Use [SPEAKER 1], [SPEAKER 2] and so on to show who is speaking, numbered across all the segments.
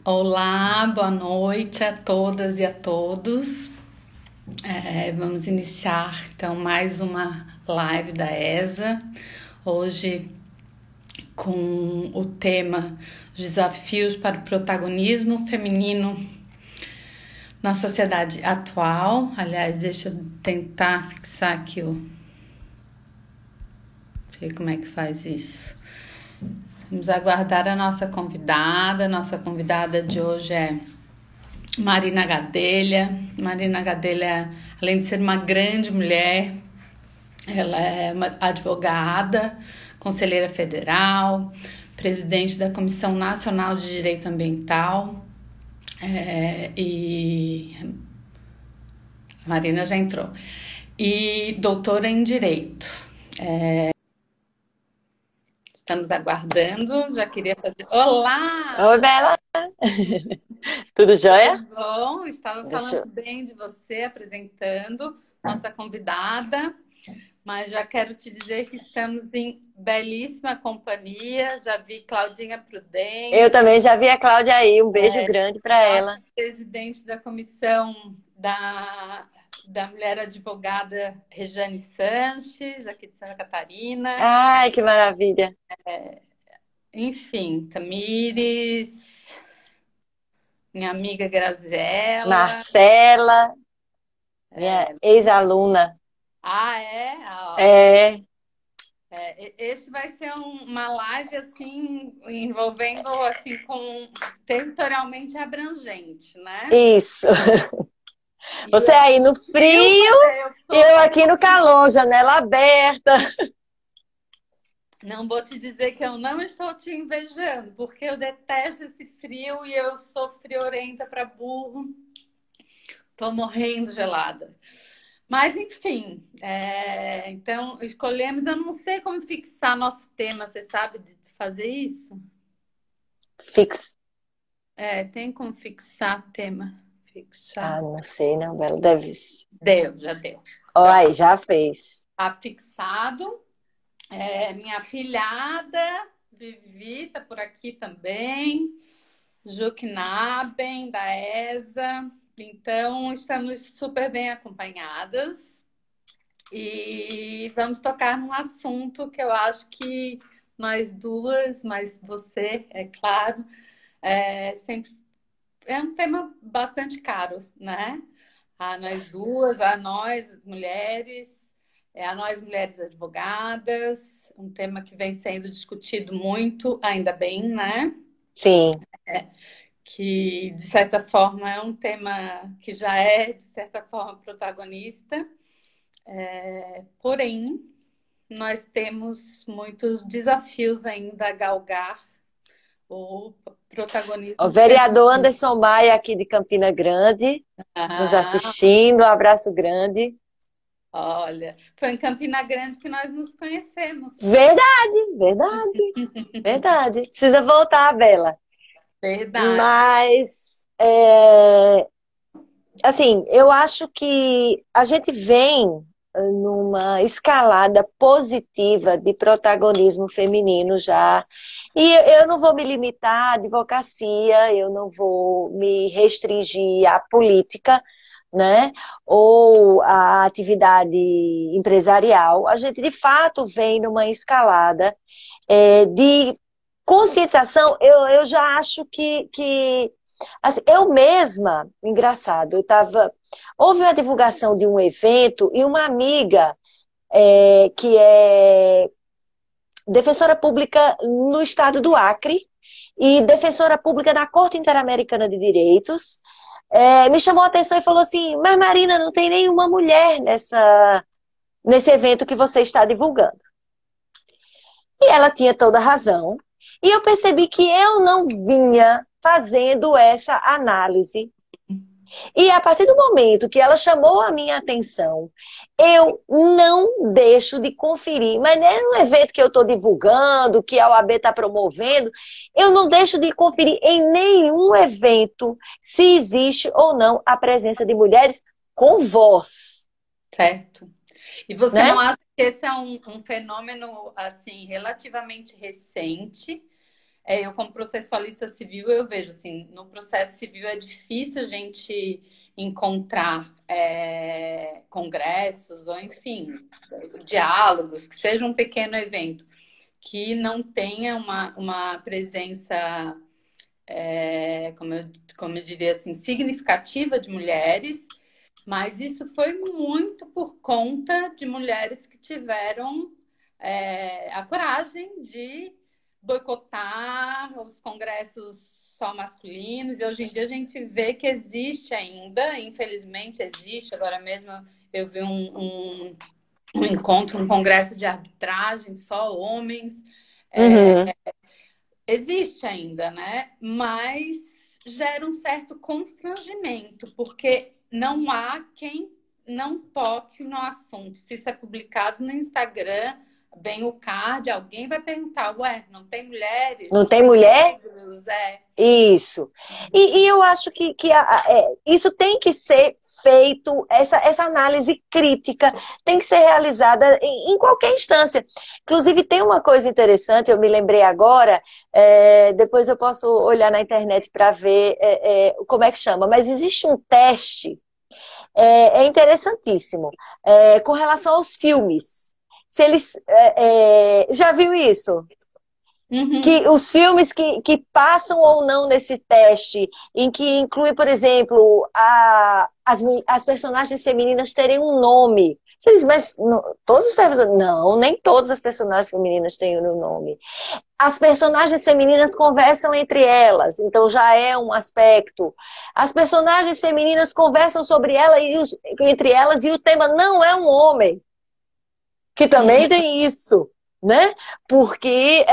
[SPEAKER 1] Olá, boa noite a todas e a todos. Vamos iniciar então mais uma live da ESA, hoje com o tema Desafios para o Protagonismo Feminino na Sociedade Atual. Aliás, deixa eu tentar fixar aqui o. Não sei como é que faz isso. Vamos aguardar a nossa convidada. Nossa convidada de hoje é Marina Gadelha. Marina Gadelha, além de ser uma grande mulher, ela é uma advogada, conselheira federal, presidente da Comissão Nacional de Direito Ambiental, e a Marina já entrou, e doutora em Direito. Estamos aguardando, já queria fazer... Olá!
[SPEAKER 2] Oi, Bela. Tudo jóia?
[SPEAKER 1] Tudo bom? Estava
[SPEAKER 2] Deixa
[SPEAKER 1] falando
[SPEAKER 2] eu...
[SPEAKER 1] bem de você, apresentando nossa convidada, mas já quero te dizer que estamos em belíssima companhia. Já vi Claudinha
[SPEAKER 2] eu
[SPEAKER 1] Prudente,
[SPEAKER 2] também já vi a Cláudia aí. Um beijo grande para
[SPEAKER 1] nossa
[SPEAKER 2] ela.
[SPEAKER 1] presidente da comissão da Mulher Advogada Rejane Sanches, aqui de Santa Catarina.
[SPEAKER 2] Ai, que maravilha.
[SPEAKER 1] Enfim, Tamires, minha amiga Graziella.
[SPEAKER 2] Marcela, minha ex-aluna.
[SPEAKER 1] Ah, é? Ah,
[SPEAKER 2] É,
[SPEAKER 1] esse vai ser uma live assim envolvendo assim com territorialmente abrangente, né?
[SPEAKER 2] isso.
[SPEAKER 1] E
[SPEAKER 2] Você
[SPEAKER 1] aí
[SPEAKER 2] aí no
[SPEAKER 1] no frio,
[SPEAKER 2] frio
[SPEAKER 1] eu
[SPEAKER 2] e
[SPEAKER 1] tô
[SPEAKER 2] eu
[SPEAKER 1] com
[SPEAKER 2] aqui no calor, janela aberta.
[SPEAKER 1] não vou te dizer que eu não estou te invejando, porque eu detesto esse frio e eu sou friorenta para burro. Tô morrendo gelada. Mas enfim, então escolhemos. Eu não sei como fixar nosso tema. Você sabe de fazer isso?
[SPEAKER 2] Fix.
[SPEAKER 1] Tem como fixar tema?
[SPEAKER 2] Ah,
[SPEAKER 1] Fixar.
[SPEAKER 2] não sei, não, Bela. Deve ser.
[SPEAKER 1] Deu, já deu.
[SPEAKER 2] Ó,
[SPEAKER 1] Pronto.
[SPEAKER 2] aí, já fez.
[SPEAKER 1] Tá fixado. Minha afilhada, Vivi, tá por aqui também. Juknaben, da ESA. Então, estamos super bem acompanhadas. E vamos tocar num assunto que eu acho que nós duas, mas você, é claro, sempre é um tema bastante caro, né? A nós duas, a nós mulheres, a nós mulheres advogadas, um tema que vem sendo discutido muito, ainda bem, né?
[SPEAKER 2] Sim.
[SPEAKER 1] Que de certa forma é um tema que já é de certa forma protagonista, porém nós temos muitos desafios ainda a galgar o
[SPEAKER 2] O
[SPEAKER 1] protagonismo
[SPEAKER 2] vereador
[SPEAKER 1] feminino.
[SPEAKER 2] Anderson Maia, aqui de Campina Grande, nos
[SPEAKER 1] Ah,
[SPEAKER 2] assistindo. Um abraço grande.
[SPEAKER 1] olha, foi em Campina Grande que nós nos conhecemos.
[SPEAKER 2] Verdade, verdade, verdade. Precisa voltar, Bela.
[SPEAKER 1] Verdade.
[SPEAKER 2] Mas, assim, eu acho que a gente vem numa escalada positiva de protagonismo feminino já. E eu não vou me limitar à advocacia, eu não vou me restringir à política, né? Ou à atividade empresarial. A gente, de fato, vem numa escalada de conscientização. Eu já acho que assim, eu mesma, engraçado, houve uma divulgação de um evento e uma amiga que é defensora pública no estado do Acre e defensora pública na Corte Interamericana de Direitos, me chamou a atenção e falou assim, mas Marina, não tem nenhuma mulher nesse evento que você está divulgando. E ela tinha toda a razão. E eu percebi que eu não vinha fazendo essa análise. E a partir do momento que ela chamou a minha atenção, eu não deixo de conferir. Mas não é um evento que eu estou divulgando, que a OAB está promovendo, eu não deixo de conferir em nenhum evento se existe ou não a presença de mulheres com voz,
[SPEAKER 1] Certo. E você não
[SPEAKER 2] né?
[SPEAKER 1] acha que esse é um fenômeno assim relativamente recente? eu como processualista civil, eu vejo assim, no processo civil é difícil a gente encontrar congressos ou, enfim, diálogos, que seja um pequeno evento, que não tenha uma presença, como eu diria assim, significativa de mulheres, mas isso foi muito por conta de mulheres que tiveram a coragem de boicotar os congressos só masculinos, e hoje em dia a gente vê que existe ainda, infelizmente existe, agora mesmo eu vi um encontro, um congresso de arbitragem, só homens,
[SPEAKER 2] Uhum.
[SPEAKER 1] existe ainda, né? Mas gera um certo constrangimento, porque não há quem não toque no assunto. Se isso é publicado no Instagram, vem o card, alguém vai perguntar, ué, não tem mulheres,
[SPEAKER 2] Não
[SPEAKER 1] não
[SPEAKER 2] tem
[SPEAKER 1] tem
[SPEAKER 2] mulher?
[SPEAKER 1] negros,
[SPEAKER 2] Isso. E eu acho que isso tem que ser feito, essa análise crítica tem que ser realizada em qualquer instância. Inclusive, tem uma coisa interessante, eu me lembrei agora, depois eu posso olhar na internet para ver como é que chama, mas existe um teste, interessantíssimo, com relação aos filmes. Se eles, já viu isso?
[SPEAKER 1] Uhum.
[SPEAKER 2] Que os filmes que passam ou não nesse teste, em que inclui, por exemplo, as personagens femininas terem um nome. Você diz, mas todos os personagens... Não, nem todas as personagens femininas têm um nome. As personagens femininas conversam entre elas, então já é um aspecto. As personagens femininas conversam sobre ela entre elas e o tema não é um homem, que também
[SPEAKER 1] Uhum.
[SPEAKER 2] tem isso, né? Porque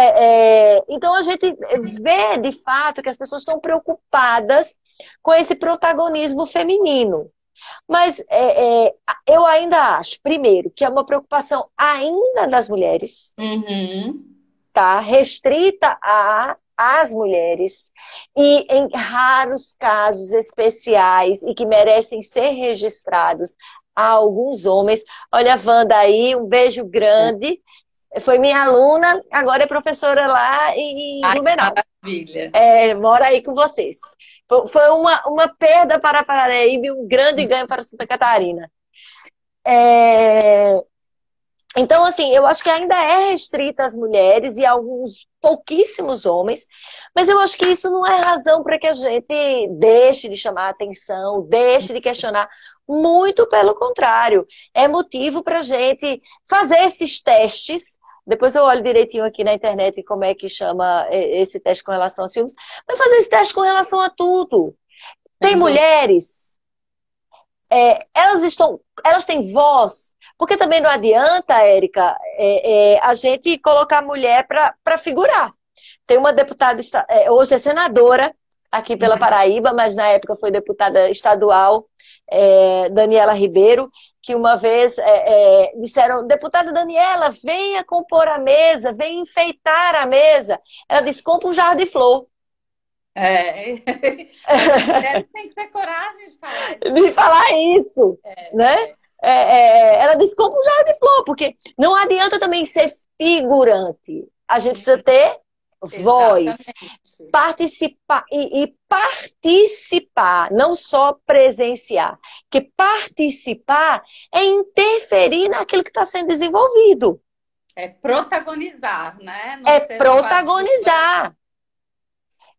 [SPEAKER 2] então a gente vê de fato que as pessoas estão preocupadas com esse protagonismo feminino. Mas eu ainda acho, primeiro, que é uma preocupação ainda das mulheres,
[SPEAKER 1] Uhum.
[SPEAKER 2] tá? Restrita às mulheres e em raros casos especiais e que merecem ser registrados a alguns homens. Olha a Wanda aí, um beijo grande. Foi minha aluna, agora é professora lá em
[SPEAKER 1] Ai, que
[SPEAKER 2] Blumenau.
[SPEAKER 1] maravilha.
[SPEAKER 2] Mora aí com vocês. Foi uma perda para Paraíba e um grande ganho para Santa Catarina. É, Então, assim, eu acho que ainda é restrita às mulheres e a alguns pouquíssimos homens, mas eu acho que isso não é razão para que a gente deixe de chamar a atenção, deixe de questionar. Muito pelo contrário, é motivo para a gente fazer esses testes. Depois eu olho direitinho aqui na internet como é que chama esse teste com relação aos filmes, mas fazer esse teste com relação a tudo. Tem
[SPEAKER 1] Sem dúvida.
[SPEAKER 2] mulheres, elas têm voz, porque também não adianta, Érica, a gente colocar a mulher para figurar. Tem uma deputada, hoje é senadora aqui pela Paraíba, mas na época foi deputada estadual, Daniela Ribeiro, que uma vez disseram, deputada Daniela, venha compor a mesa, venha enfeitar a mesa. Ela disse, compra um jarro de flor.
[SPEAKER 1] As mulheres têm que ter coragem de falar isso.
[SPEAKER 2] De falar isso, né? Ela disse, compra um jarro de flor, porque não adianta também ser figurante. A gente precisa ter voz,
[SPEAKER 1] Exatamente.
[SPEAKER 2] participar e participar, não só presenciar. Porque participar é interferir naquilo que está sendo desenvolvido.
[SPEAKER 1] É protagonizar, né? Não
[SPEAKER 2] É
[SPEAKER 1] ser um coadjuvante.
[SPEAKER 2] protagonizar.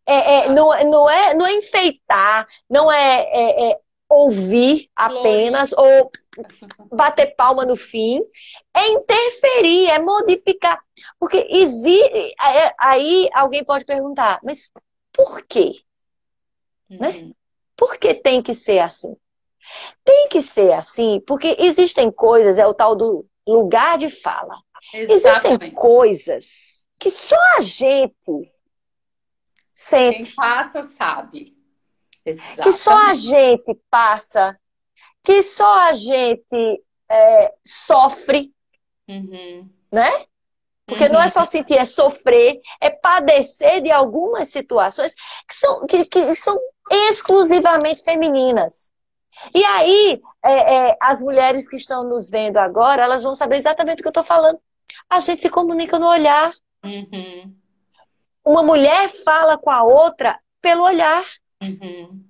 [SPEAKER 1] Exato.
[SPEAKER 2] Não é enfeitar, não é ouvir
[SPEAKER 1] Florir.
[SPEAKER 2] apenas ou bater palma no fim, é interferir, é modificar. Porque existe. Aí alguém pode perguntar, mas por quê? Né?
[SPEAKER 1] Uhum.
[SPEAKER 2] Por que tem que ser assim? Tem que ser assim porque existem coisas, é o tal do lugar de fala. Existem
[SPEAKER 1] Exatamente.
[SPEAKER 2] coisas que só a gente
[SPEAKER 1] Quem
[SPEAKER 2] sente,
[SPEAKER 1] passa sabe.
[SPEAKER 2] que só a
[SPEAKER 1] Exatamente.
[SPEAKER 2] gente passa, que só a gente sofre,
[SPEAKER 1] Uhum.
[SPEAKER 2] né? Porque não é
[SPEAKER 1] Uhum.
[SPEAKER 2] só sentir, é sofrer, é padecer de algumas situações que são exclusivamente femininas. E aí, as mulheres que estão nos vendo agora, elas vão saber exatamente o que eu estou falando. A gente se comunica no olhar.
[SPEAKER 1] Uhum.
[SPEAKER 2] uma mulher fala com a outra pelo olhar.
[SPEAKER 1] Uhum.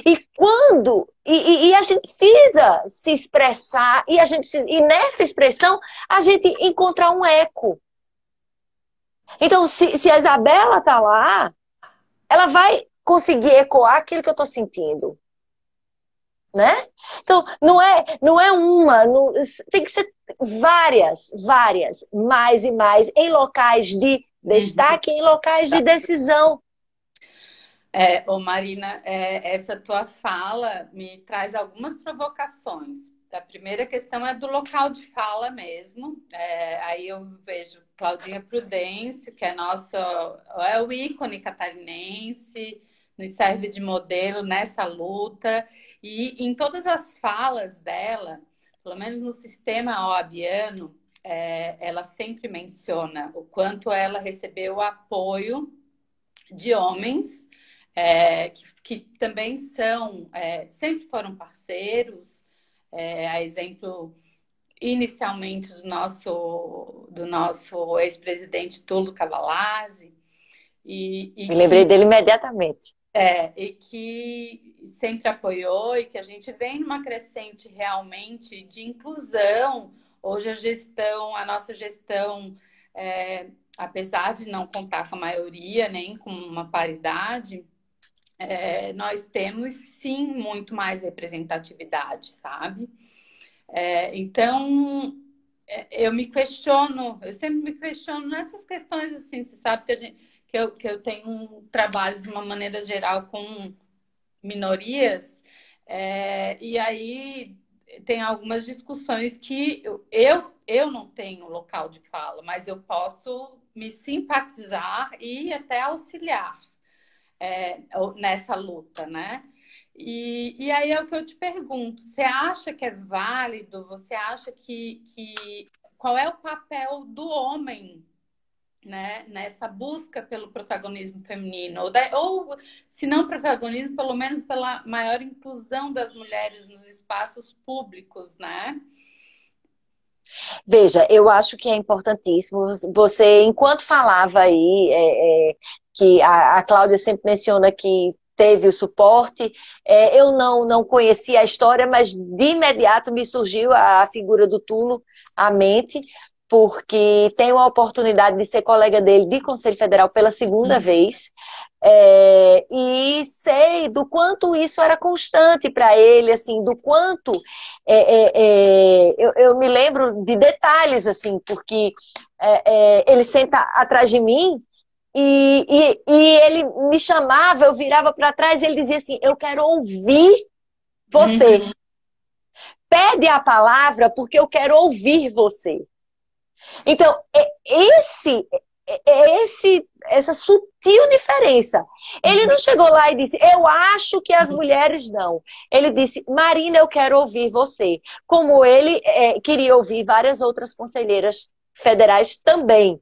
[SPEAKER 2] E a gente precisa se expressar, e nessa expressão a gente encontrar um eco. Então, se a Isabela tá lá, ela vai conseguir ecoar aquilo que eu tô sentindo, né? Então, não é uma, tem que ser várias, mais e mais, em locais de
[SPEAKER 1] Uhum.
[SPEAKER 2] destaque, em locais de decisão.
[SPEAKER 1] Ô Marina, essa tua fala me traz algumas provocações. A primeira questão é do local de fala mesmo. Aí eu vejo Claudinha Prudêncio, que é é o ícone catarinense, nos serve de modelo nessa luta. E em todas as falas dela, pelo menos no sistema OABiano, ela sempre menciona o quanto ela recebeu apoio de homens que também sempre foram parceiros, a exemplo inicialmente do nosso ex-presidente Túlio Cavalazzi,
[SPEAKER 2] Me lembrei dele imediatamente.
[SPEAKER 1] e que sempre apoiou e que a gente vem numa crescente realmente de inclusão. Hoje a nossa gestão, apesar de não contar com a maioria, nem com uma paridade, nós temos sim muito mais representatividade, sabe? Então, eu sempre me questiono nessas questões assim, você sabe que eu tenho um trabalho de uma maneira geral com minorias, e aí tem algumas discussões que eu não tenho local de fala, mas eu posso me simpatizar e até auxiliar nessa luta, né? E aí é o que eu te pergunto: você acha que é válido? Você acha que qual é o papel do homem, né, nessa busca pelo protagonismo feminino? Ou se não protagonismo, pelo menos pela maior inclusão das mulheres nos espaços públicos, né?
[SPEAKER 2] Veja, eu acho que é importantíssimo. Você, enquanto falava aí, que a Cláudia sempre menciona que teve o suporte, eu não conhecia a história, mas de imediato me surgiu a figura do Tulo à mente, porque tenho a oportunidade de ser colega dele de Conselho Federal pela segunda vez, e sei do quanto isso era constante para ele, assim, do quanto eu me lembro de detalhes, assim, porque ele senta atrás de mim e ele me chamava, eu virava para trás e ele dizia assim: eu quero ouvir você.
[SPEAKER 1] Uhum.
[SPEAKER 2] Pede a palavra porque eu quero ouvir você. Então, essa sutil diferença. Ele não chegou lá e disse: eu acho que as mulheres não. Ele disse: Marina, eu quero ouvir você. Como ele queria ouvir várias outras conselheiras federais também.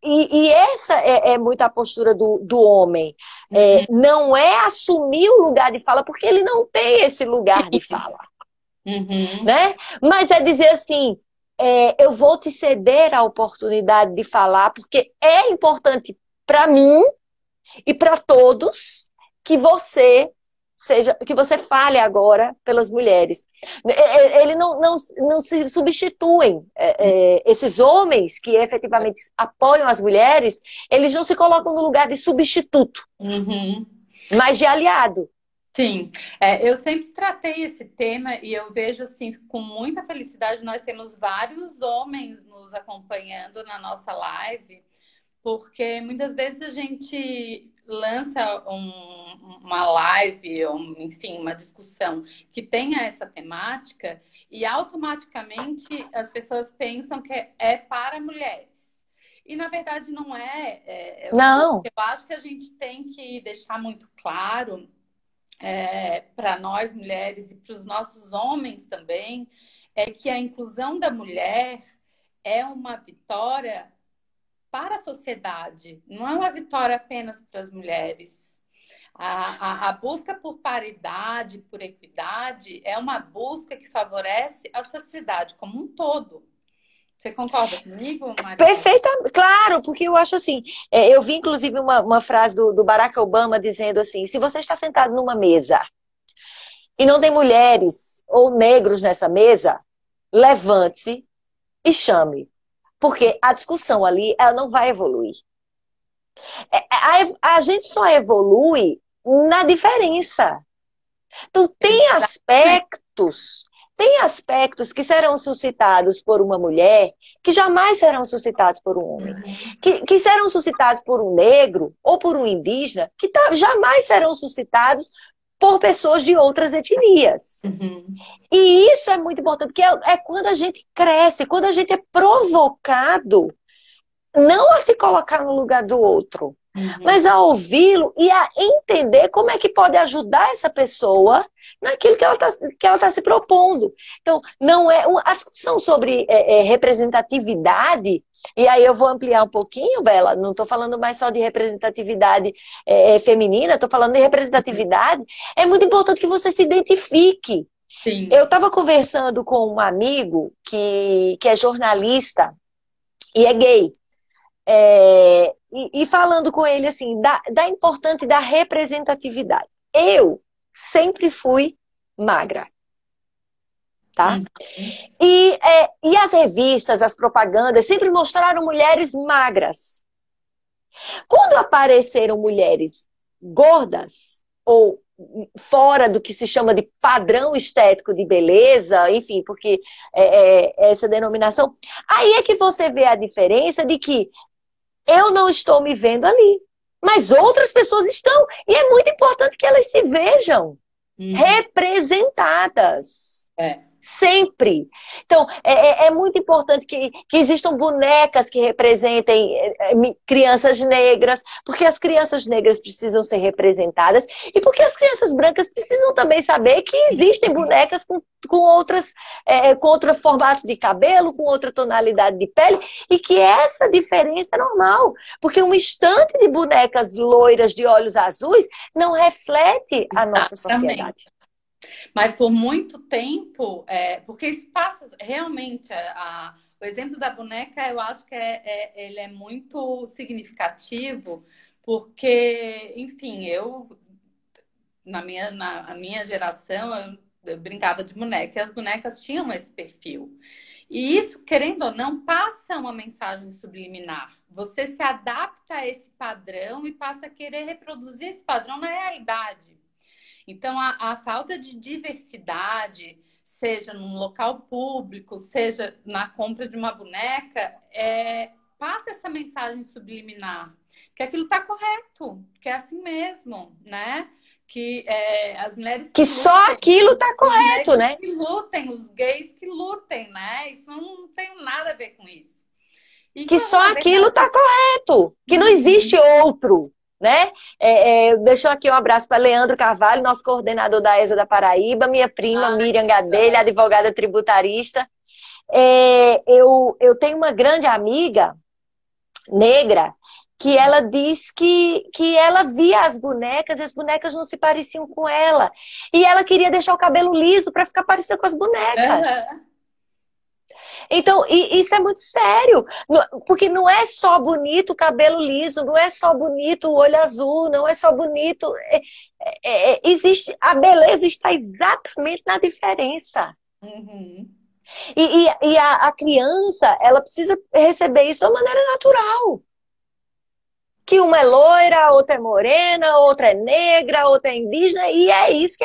[SPEAKER 2] E essa é muito a postura do homem. Não é assumir o lugar de fala, porque ele não tem esse lugar de fala.
[SPEAKER 1] Uhum.
[SPEAKER 2] Né? Mas é dizer assim: eu vou te ceder a oportunidade de falar, porque é importante para mim e para todos que você fale agora pelas mulheres. Ele não se substituem. Esses homens que efetivamente apoiam as mulheres, eles não se colocam no lugar de substituto,
[SPEAKER 1] Uhum.
[SPEAKER 2] mas de aliado.
[SPEAKER 1] Sim, eu sempre tratei esse tema e eu vejo assim com muita felicidade. Nós temos vários homens nos acompanhando na nossa live, porque muitas vezes a gente lança uma live, ou, enfim, uma discussão que tenha essa temática e automaticamente as pessoas pensam que é para mulheres. E na verdade não é.
[SPEAKER 2] Não.
[SPEAKER 1] Eu acho que a gente tem que deixar muito claro para nós mulheres e para os nossos homens também, é que a inclusão da mulher é uma vitória para a sociedade, não é uma vitória apenas para as mulheres. A busca por paridade, por equidade, é uma busca que favorece a sociedade como um todo. Você concorda comigo, Maria?
[SPEAKER 2] Perfeita, claro, porque eu acho assim, eu vi inclusive uma frase do Barack Obama dizendo assim, se você está sentado numa mesa e não tem mulheres ou negros nessa mesa, levante-se e chame, porque a discussão ali, ela não vai evoluir. A gente só evolui na diferença. Então,
[SPEAKER 1] Exatamente.
[SPEAKER 2] tem aspectos que serão suscitados por uma mulher que jamais serão suscitados por um homem.
[SPEAKER 1] Uhum,
[SPEAKER 2] Que serão suscitados por um negro ou por um indígena, que jamais serão suscitados por pessoas de outras etnias.
[SPEAKER 1] uhum,
[SPEAKER 2] E isso é muito importante, porque é quando a gente cresce, quando a gente é provocado não a se colocar no lugar do outro,
[SPEAKER 1] uhum.
[SPEAKER 2] mas a ouvi-lo e a entender como é que pode ajudar essa pessoa naquilo que ela tá se propondo. Então, não é a discussão sobre representatividade, e aí eu vou ampliar um pouquinho, Bela, não estou falando mais só de representatividade feminina, estou falando de representatividade. É muito importante que você se identifique. Eu
[SPEAKER 1] Sim.
[SPEAKER 2] estava conversando com um amigo que é jornalista e é gay. E falando com ele assim, da importância da representatividade. Eu sempre fui magra, tá?
[SPEAKER 1] Uhum.
[SPEAKER 2] E as revistas, as propagandas sempre mostraram mulheres magras. Quando apareceram mulheres gordas ou fora do que se chama de padrão estético de beleza, enfim, porque essa denominação, aí é que você vê a diferença de que eu não estou me vendo ali, mas outras pessoas estão. E é muito importante que elas se vejam
[SPEAKER 1] Uhum.
[SPEAKER 2] representadas.
[SPEAKER 1] É.
[SPEAKER 2] Sempre. Então, é muito importante que existam bonecas que representem crianças negras, porque as crianças negras precisam ser representadas e porque as crianças brancas precisam também saber que existem bonecas com outro formato de cabelo, com outra tonalidade de pele e que essa diferença é normal, porque um estante de bonecas loiras de olhos azuis não reflete a nossa
[SPEAKER 1] Exatamente.
[SPEAKER 2] sociedade.
[SPEAKER 1] Mas por muito tempo, porque isso passa realmente o exemplo da boneca, eu acho que ele é muito significativo, porque, enfim, na minha geração, eu brincava de boneca, e as bonecas tinham esse perfil. E isso, querendo ou não, passa uma mensagem subliminar. Você se adapta a esse padrão e passa a querer reproduzir esse padrão na realidade. Então, a falta de diversidade, seja num local público, seja na compra de uma boneca, passa essa mensagem subliminar, que aquilo está correto, que é assim mesmo, né? Que as mulheres
[SPEAKER 2] Que
[SPEAKER 1] que
[SPEAKER 2] só
[SPEAKER 1] lutem,
[SPEAKER 2] aquilo está
[SPEAKER 1] os
[SPEAKER 2] correto,
[SPEAKER 1] negros
[SPEAKER 2] né?
[SPEAKER 1] que lutem, os gays que lutem, né? Isso não tem nada a ver com isso. E
[SPEAKER 2] Que
[SPEAKER 1] quando,
[SPEAKER 2] só
[SPEAKER 1] na
[SPEAKER 2] aquilo está
[SPEAKER 1] verdade,
[SPEAKER 2] correto, que não existe
[SPEAKER 1] uhum.
[SPEAKER 2] outro, né? Deixo aqui um abraço para Leandro Carvalho, nosso coordenador da ESA da Paraíba, minha prima
[SPEAKER 1] Ah,
[SPEAKER 2] Miriam Gadelha,
[SPEAKER 1] legal.
[SPEAKER 2] advogada tributarista. Eu tenho uma grande amiga negra que ela diz que ela via as bonecas e as bonecas não se pareciam com ela. E ela queria deixar o cabelo liso para ficar parecida com as bonecas.
[SPEAKER 1] Uhum.
[SPEAKER 2] Então, isso é muito sério, porque não é só bonito o cabelo liso, não é só bonito o olho azul, não é só bonito. Existe, a beleza está exatamente na diferença.
[SPEAKER 1] Uhum.
[SPEAKER 2] E a criança, ela precisa receber isso de uma maneira natural. Que uma é loira, a outra é morena, a outra é negra, a outra é indígena, e é isso que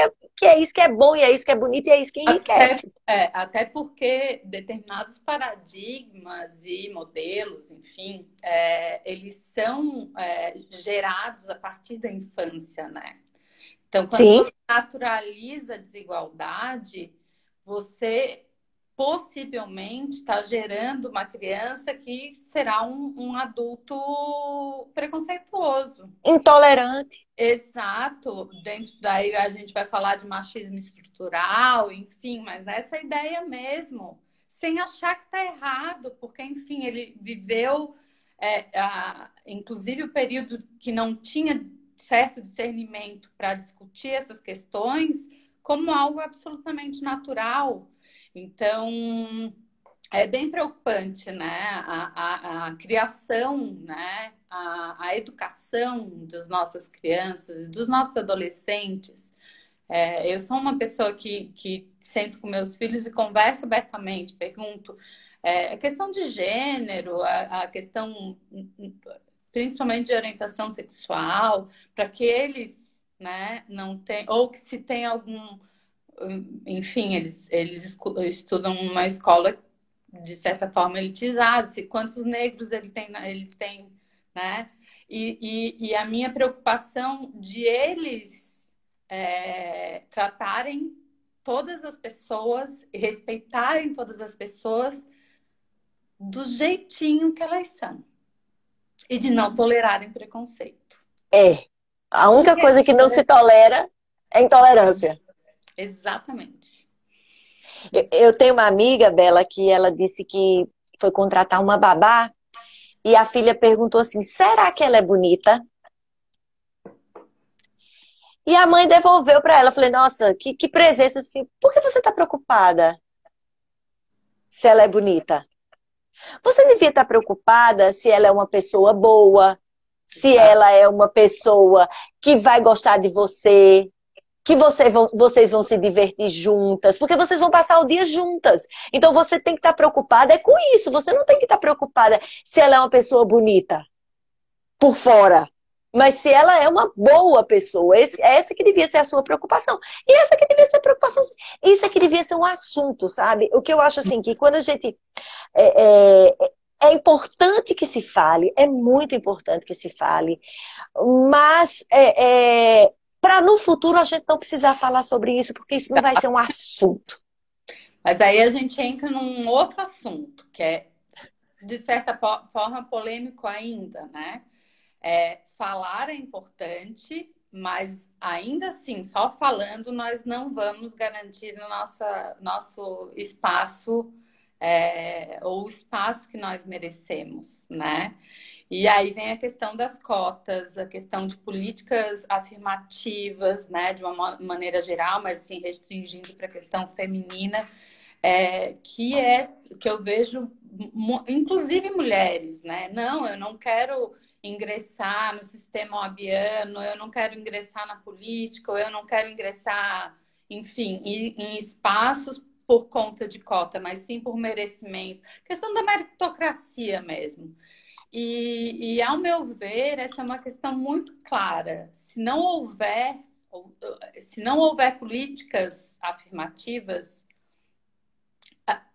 [SPEAKER 2] é bom, e é isso que é bonito, e é isso que
[SPEAKER 1] Até,
[SPEAKER 2] enriquece.
[SPEAKER 1] até porque determinados paradigmas e modelos, enfim, eles são gerados a partir da infância, né? Então, quando
[SPEAKER 2] Sim,
[SPEAKER 1] você naturaliza a desigualdade, você possivelmente está gerando uma criança que será um adulto preconceituoso.
[SPEAKER 2] intolerante.
[SPEAKER 1] Exato, dentro daí a gente vai falar de machismo estrutural, enfim, mas essa ideia mesmo, sem achar que está errado, porque, enfim, ele viveu, inclusive, o período que não tinha certo discernimento para discutir essas questões como algo absolutamente natural. Então, é bem preocupante, né? A criação, né? A educação das nossas crianças e dos nossos adolescentes. Eu sou uma pessoa que sento com meus filhos e converso abertamente, pergunto a questão de gênero, a questão principalmente de orientação sexual, para que eles, né, não tenham, ou que se tem algum, enfim, eles estudam numa escola de certa forma elitizada, se quantos negros eles têm, né? E a minha preocupação de eles tratarem todas as pessoas, respeitarem todas as pessoas do jeitinho que elas são e de não tolerarem preconceito.
[SPEAKER 2] É. A única
[SPEAKER 1] Porque
[SPEAKER 2] coisa que não se tolera é intolerância.
[SPEAKER 1] exatamente.
[SPEAKER 2] Eu tenho uma amiga, Bela, que ela disse que foi contratar uma babá e a filha perguntou assim: será que ela é bonita? E a mãe devolveu para ela. Eu falei: nossa, que presença assim. Por que você está preocupada se ela é bonita? Você devia estar preocupada se ela é uma pessoa boa, se
[SPEAKER 1] Exato.
[SPEAKER 2] ela é uma pessoa que vai gostar de você, que vocês vão se divertir juntas, porque vocês vão passar o dia juntas. Então você tem que estar preocupada com isso. Você não tem que estar preocupada se ela é uma pessoa bonita por fora. Mas se ela é uma boa pessoa, essa que devia ser a sua preocupação. E essa que devia ser a preocupação. Isso é que devia ser um assunto, sabe? O que eu acho assim, que quando a gente é, é, é importante que se fale, é muito importante que se fale, mas para no futuro a gente não precisar falar sobre isso, porque isso não vai ser um assunto.
[SPEAKER 1] Mas aí a gente entra num outro assunto, que é, de certa forma, polêmico ainda, né? Falar é importante, mas ainda assim, só falando, nós não vamos garantir o nosso espaço, ou o espaço que nós merecemos, né? E aí vem a questão das cotas, a questão de políticas afirmativas, né, de uma maneira geral, mas assim, restringindo para a questão feminina, que eu vejo, inclusive mulheres, né? Não, eu não quero ingressar no sistema oabiano, eu não quero ingressar na política, ou eu não quero ingressar, enfim, em espaços por conta de cota, mas sim por merecimento. Questão da meritocracia mesmo. Ao meu ver, essa é uma questão muito clara. Se não houver políticas afirmativas,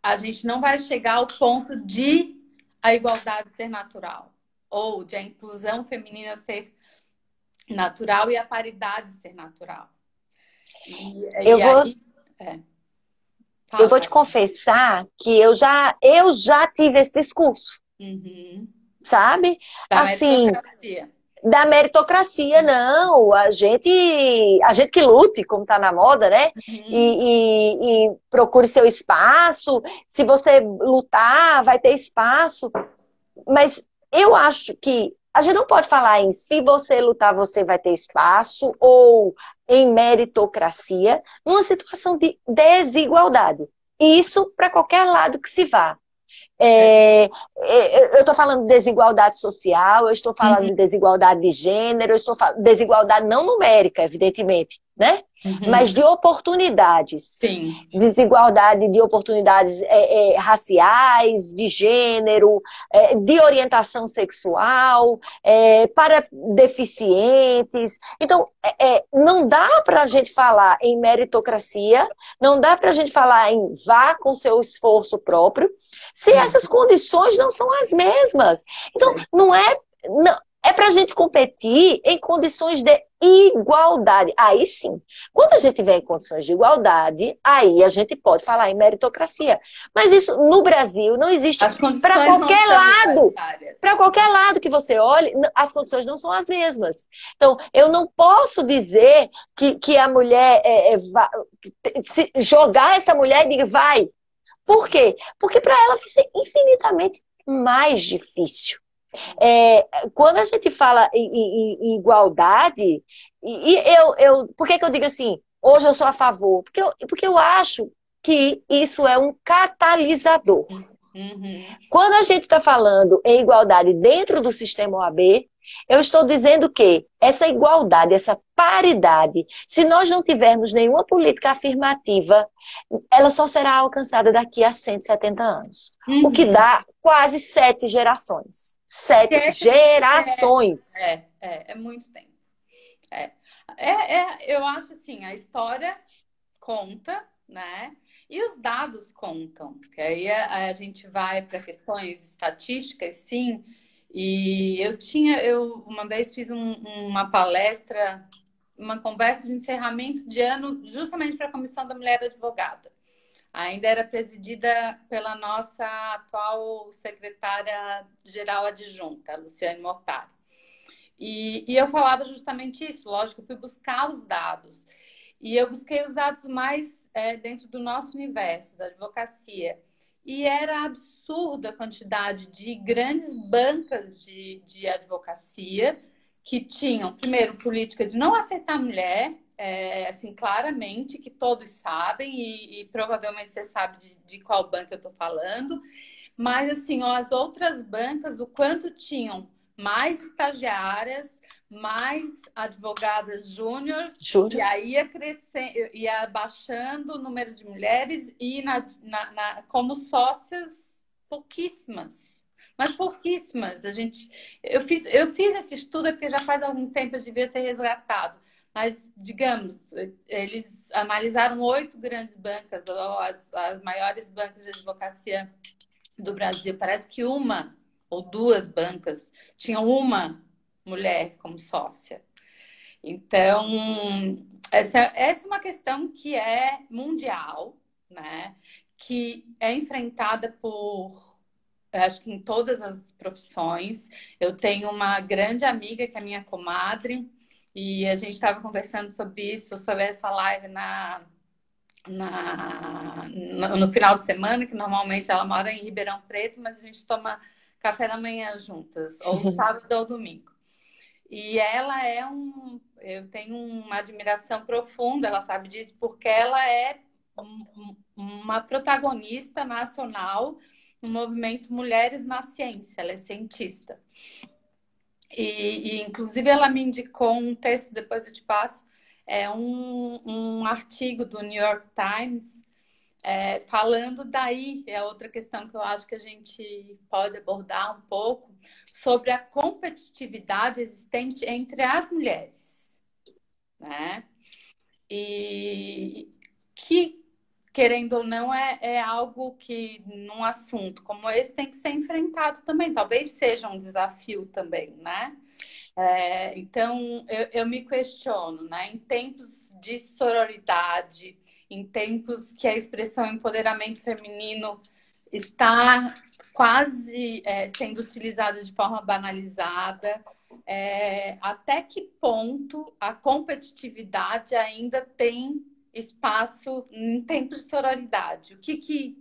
[SPEAKER 1] a gente não vai chegar ao ponto de a igualdade ser natural, ou de a inclusão feminina ser natural e a paridade ser natural.
[SPEAKER 2] Eu
[SPEAKER 1] E
[SPEAKER 2] vou,
[SPEAKER 1] aí.
[SPEAKER 2] eu
[SPEAKER 1] Fala,
[SPEAKER 2] vou te
[SPEAKER 1] fala.
[SPEAKER 2] confessar que eu já tive esse discurso,
[SPEAKER 1] Uhum.
[SPEAKER 2] sabe?
[SPEAKER 1] Da
[SPEAKER 2] Assim,
[SPEAKER 1] meritocracia.
[SPEAKER 2] da meritocracia, não. A gente que lute, como está na moda, né?
[SPEAKER 1] Uhum.
[SPEAKER 2] E procure seu espaço. Se você lutar, vai ter espaço. Mas eu acho que a gente não pode falar em se você lutar, você vai ter espaço, ou em meritocracia, numa situação de desigualdade. Isso para qualquer lado que se vá. Eu estou falando de desigualdade social, eu estou falando
[SPEAKER 1] Uhum.
[SPEAKER 2] de desigualdade de gênero, eu estou falando de desigualdade não numérica, evidentemente, né?
[SPEAKER 1] Uhum.
[SPEAKER 2] Mas de oportunidades.
[SPEAKER 1] Sim.
[SPEAKER 2] Desigualdade de oportunidades raciais, de gênero, de orientação sexual, para deficientes. Então, não dá para a gente falar em meritocracia, não dá para a gente falar em vá com seu esforço próprio, se essas condições não são as mesmas. Então, não é. Não, é para a gente competir em condições de igualdade. Aí sim. Quando a gente tiver em condições de igualdade, aí a gente pode falar em meritocracia. Mas isso no Brasil não existe.
[SPEAKER 1] As
[SPEAKER 2] Para
[SPEAKER 1] condições não
[SPEAKER 2] qualquer
[SPEAKER 1] são
[SPEAKER 2] lado.
[SPEAKER 1] igualitárias.
[SPEAKER 2] Para qualquer lado que você olhe, as condições não são as mesmas. Então, eu não posso dizer que a mulher jogar essa mulher e dizer, vai. Por quê? Porque para ela vai ser infinitamente mais difícil. Quando a gente fala em igualdade, por que eu digo assim, hoje eu sou a favor? Porque eu acho que isso é um catalisador.
[SPEAKER 1] Uhum.
[SPEAKER 2] Quando a gente está falando em igualdade dentro do sistema OAB, eu estou dizendo que essa igualdade, essa paridade, se nós não tivermos nenhuma política afirmativa, ela só será alcançada daqui a 170 anos. O que
[SPEAKER 1] Uhum.
[SPEAKER 2] dá quase 7 gerações.
[SPEAKER 1] Que
[SPEAKER 2] 7 gerações.
[SPEAKER 1] é muito tempo. É. Eu acho assim, a história conta, né? E os dados contam, que aí a gente vai para questões estatísticas, sim. E eu uma vez fiz uma palestra, uma conversa de encerramento de ano, justamente para a Comissão da Mulher Advogada. Ainda era presidida pela nossa atual secretária-geral adjunta, Luciane Mortari. E eu falava justamente isso, lógico, eu fui buscar os dados. E eu busquei os dados mais dentro do nosso universo, da advocacia. E era absurda a quantidade de grandes bancas de advocacia que tinham, primeiro, política de não aceitar mulher, assim, claramente, que todos sabem, e provavelmente você sabe de qual banca eu estou falando. Mas, assim, ó, as outras bancas, o quanto tinham mais estagiárias, mais advogadas júniores, e
[SPEAKER 2] Juro.
[SPEAKER 1] aí ia crescendo, ia baixando o número de mulheres e como sócias pouquíssimas. Mas pouquíssimas. Eu fiz esse estudo porque já faz algum tempo eu devia ter resgatado. Mas, digamos, eles analisaram 8 grandes bancas, ou as maiores bancas de advocacia do Brasil. Parece que uma ou duas bancas tinham uma mulher como sócia. Então, essa é uma questão que é mundial, né? Que é enfrentada acho que em todas as profissões. Eu tenho uma grande amiga que é minha comadre, e a gente estava conversando sobre isso, sobre essa live no final de semana, que normalmente ela mora em Ribeirão Preto, mas a gente toma café da manhã juntas, ou sábado ou domingo. E ela eu tenho uma admiração profunda, ela sabe disso, porque ela é uma protagonista nacional no movimento Mulheres na Ciência, ela é cientista. Inclusive, ela me indicou um texto, depois eu te passo, um artigo do New York Times, falando daí, é outra questão que eu acho que a gente pode abordar um pouco, sobre a competitividade existente entre as mulheres, né? E que, querendo ou não, é algo que, num assunto como esse, tem que ser enfrentado também. Talvez seja um desafio também, né? Então, eu me questiono, né? Em tempos de sororidade, em tempos que a expressão empoderamento feminino está quase sendo utilizada de forma banalizada, até que ponto a competitividade ainda tem espaço em tempos de sororidade? O que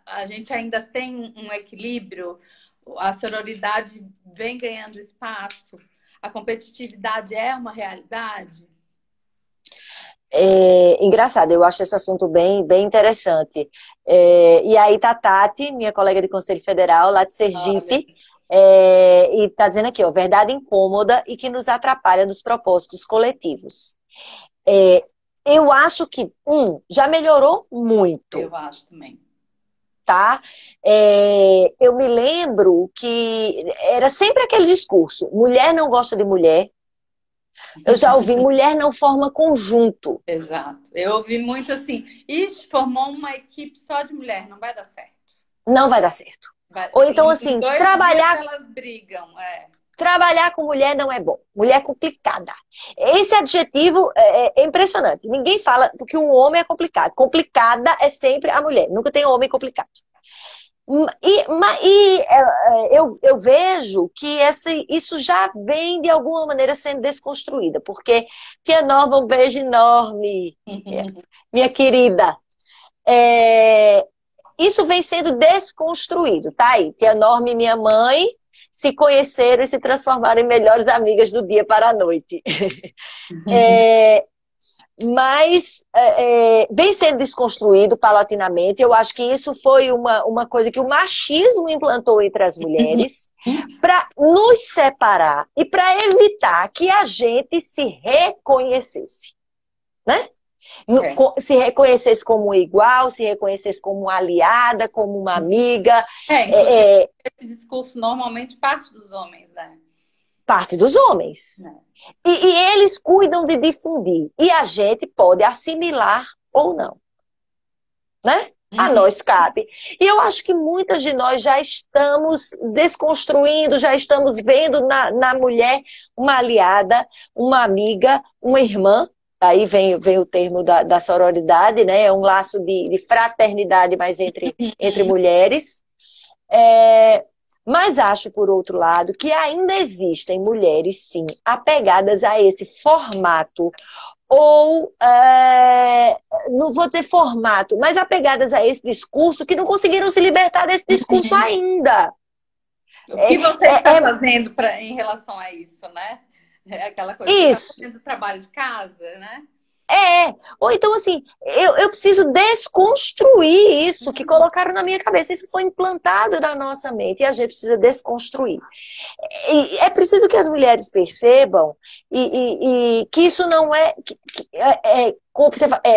[SPEAKER 1] a gente ainda tem um equilíbrio? A sororidade vem ganhando espaço? A competitividade é uma realidade?
[SPEAKER 2] Engraçado, eu acho esse assunto bem, bem interessante. E aí tá a Tati, minha colega de Conselho Federal, lá de
[SPEAKER 1] Olha,
[SPEAKER 2] Sergipe, e tá dizendo aqui, ó, verdade incômoda e que nos atrapalha nos propósitos coletivos. Eu acho que, já melhorou muito,
[SPEAKER 1] eu acho também.
[SPEAKER 2] tá? Eu me lembro que era sempre aquele discurso, mulher não gosta de mulher. Eu já ouvi, mulher não forma conjunto.
[SPEAKER 1] Exato. Eu ouvi muito assim, ixi, formou uma equipe só de mulher, não vai dar certo.
[SPEAKER 2] Não vai dar certo. Ou então,
[SPEAKER 1] Em
[SPEAKER 2] assim,
[SPEAKER 1] 2 dias elas brigam.
[SPEAKER 2] trabalhar com mulher não é bom. Mulher é complicada. Esse adjetivo é impressionante. Ninguém fala, porque um homem é complicado. Complicada é sempre a mulher. Nunca tem homem complicado. Eu vejo que isso já vem, de alguma maneira, sendo desconstruída. Porque, tia Norma, um beijo enorme, minha querida. Isso vem sendo desconstruído, tá aí. Tia Norma e minha mãe se conheceram e se transformaram em melhores amigas do dia para a noite. mas vem sendo desconstruído paulatinamente. Eu acho que isso foi uma coisa que o machismo implantou entre as mulheres para nos separar e para evitar que a gente se reconhecesse, né? Se reconhecesse como igual, se reconhecesse como uma aliada, como uma amiga.
[SPEAKER 1] Inclusive, esse discurso normalmente parte dos homens, né?
[SPEAKER 2] Parte dos homens. E eles cuidam de difundir. E a gente pode assimilar ou não. Né? A nós cabe. E eu acho que muitas de nós já estamos desconstruindo, já estamos vendo na mulher uma aliada, uma amiga, uma irmã. Aí vem o termo da sororidade, né? É um laço de fraternidade, mas entre mulheres. Mas acho, por outro lado, que ainda existem mulheres, sim, apegadas a esse formato, ou, não vou dizer formato, mas apegadas a esse discurso, que não conseguiram se libertar desse discurso ainda.
[SPEAKER 1] O que você está fazendo em relação a isso, né? É aquela coisa, você está fazendo trabalho de casa, né?
[SPEAKER 2] Ou então assim, eu preciso desconstruir isso que colocaram na minha cabeça. Isso foi implantado na nossa mente e a gente precisa desconstruir. E é preciso que as mulheres percebam e que isso não é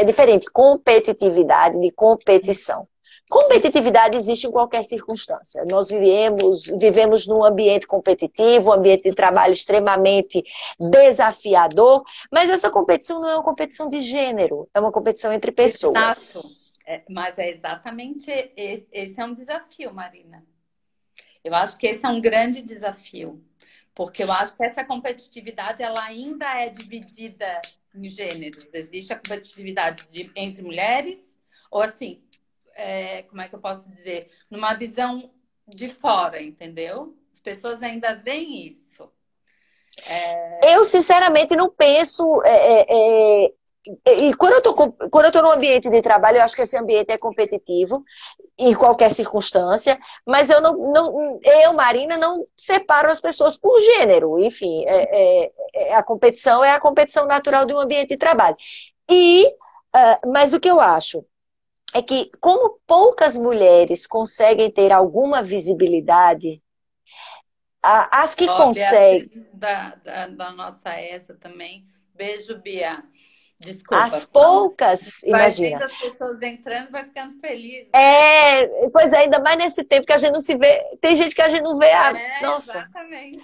[SPEAKER 2] diferente, competitividade de competição. Competitividade existe em qualquer circunstância. Nós vivemos num ambiente competitivo, um ambiente de trabalho extremamente desafiador, mas essa competição não é uma competição de gênero, é uma competição entre pessoas.
[SPEAKER 1] Exato. Mas é exatamente esse é um desafio, Marina. Eu acho que esse é um grande desafio, porque eu acho que essa competitividade ela ainda é dividida em gêneros. Existe a competitividade entre mulheres, ou assim, como é que eu posso dizer? Numa visão de fora, entendeu? As pessoas ainda veem isso.
[SPEAKER 2] Eu, sinceramente, não penso... E quando eu tô num ambiente de trabalho, eu acho que esse ambiente é competitivo, em qualquer circunstância, mas eu, Marina, não separo as pessoas por gênero. Enfim, a competição é a competição natural de um ambiente de trabalho. Mas o que eu acho é que, como poucas mulheres conseguem ter alguma visibilidade, as que conseguem...
[SPEAKER 1] Da nossa essa também. Beijo, Bia. Desculpa.
[SPEAKER 2] As poucas, imagina.
[SPEAKER 1] Vai vendo as pessoas entrando, vai ficando feliz.
[SPEAKER 2] Pois é, ainda mais nesse tempo que a gente não se vê. Tem gente que a gente não vê. Nossa.
[SPEAKER 1] Exatamente.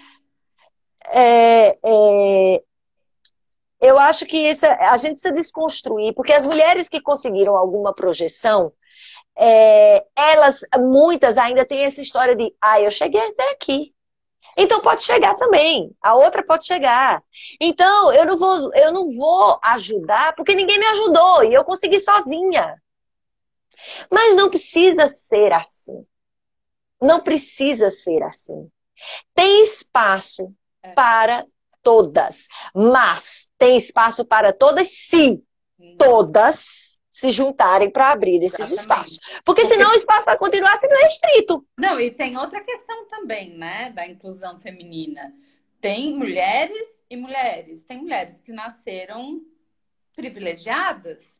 [SPEAKER 2] Eu acho que a gente precisa desconstruir, porque as mulheres que conseguiram alguma projeção, muitas ainda têm essa história de, eu cheguei até aqui. Então pode chegar também, a outra pode chegar. Então eu não vou ajudar porque ninguém me ajudou e eu consegui sozinha. Mas não precisa ser assim. Não precisa ser assim. Tem espaço para todas, mas tem espaço para todas se todas se juntarem para abrir esses espaços. Porque senão o espaço vai continuar sendo restrito.
[SPEAKER 1] Não, e tem outra questão também, né, da inclusão feminina. Tem mulheres e mulheres. Tem mulheres que nasceram privilegiadas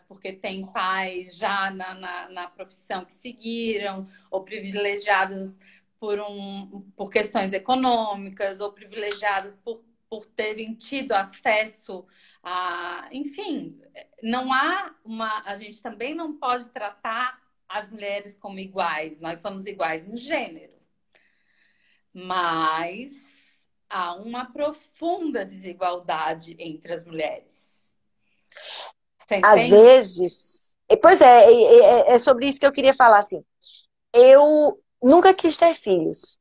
[SPEAKER 1] porque têm pais já na profissão que seguiram, ou privilegiadas por questões econômicas, ou privilegiadas por terem tido acesso a... Enfim, não há a gente também não pode tratar as mulheres como iguais. Nós somos iguais em gênero. Mas há uma profunda desigualdade entre as mulheres.
[SPEAKER 2] Às vezes... Pois é sobre isso que eu queria falar, assim. Eu nunca quis ter filhos.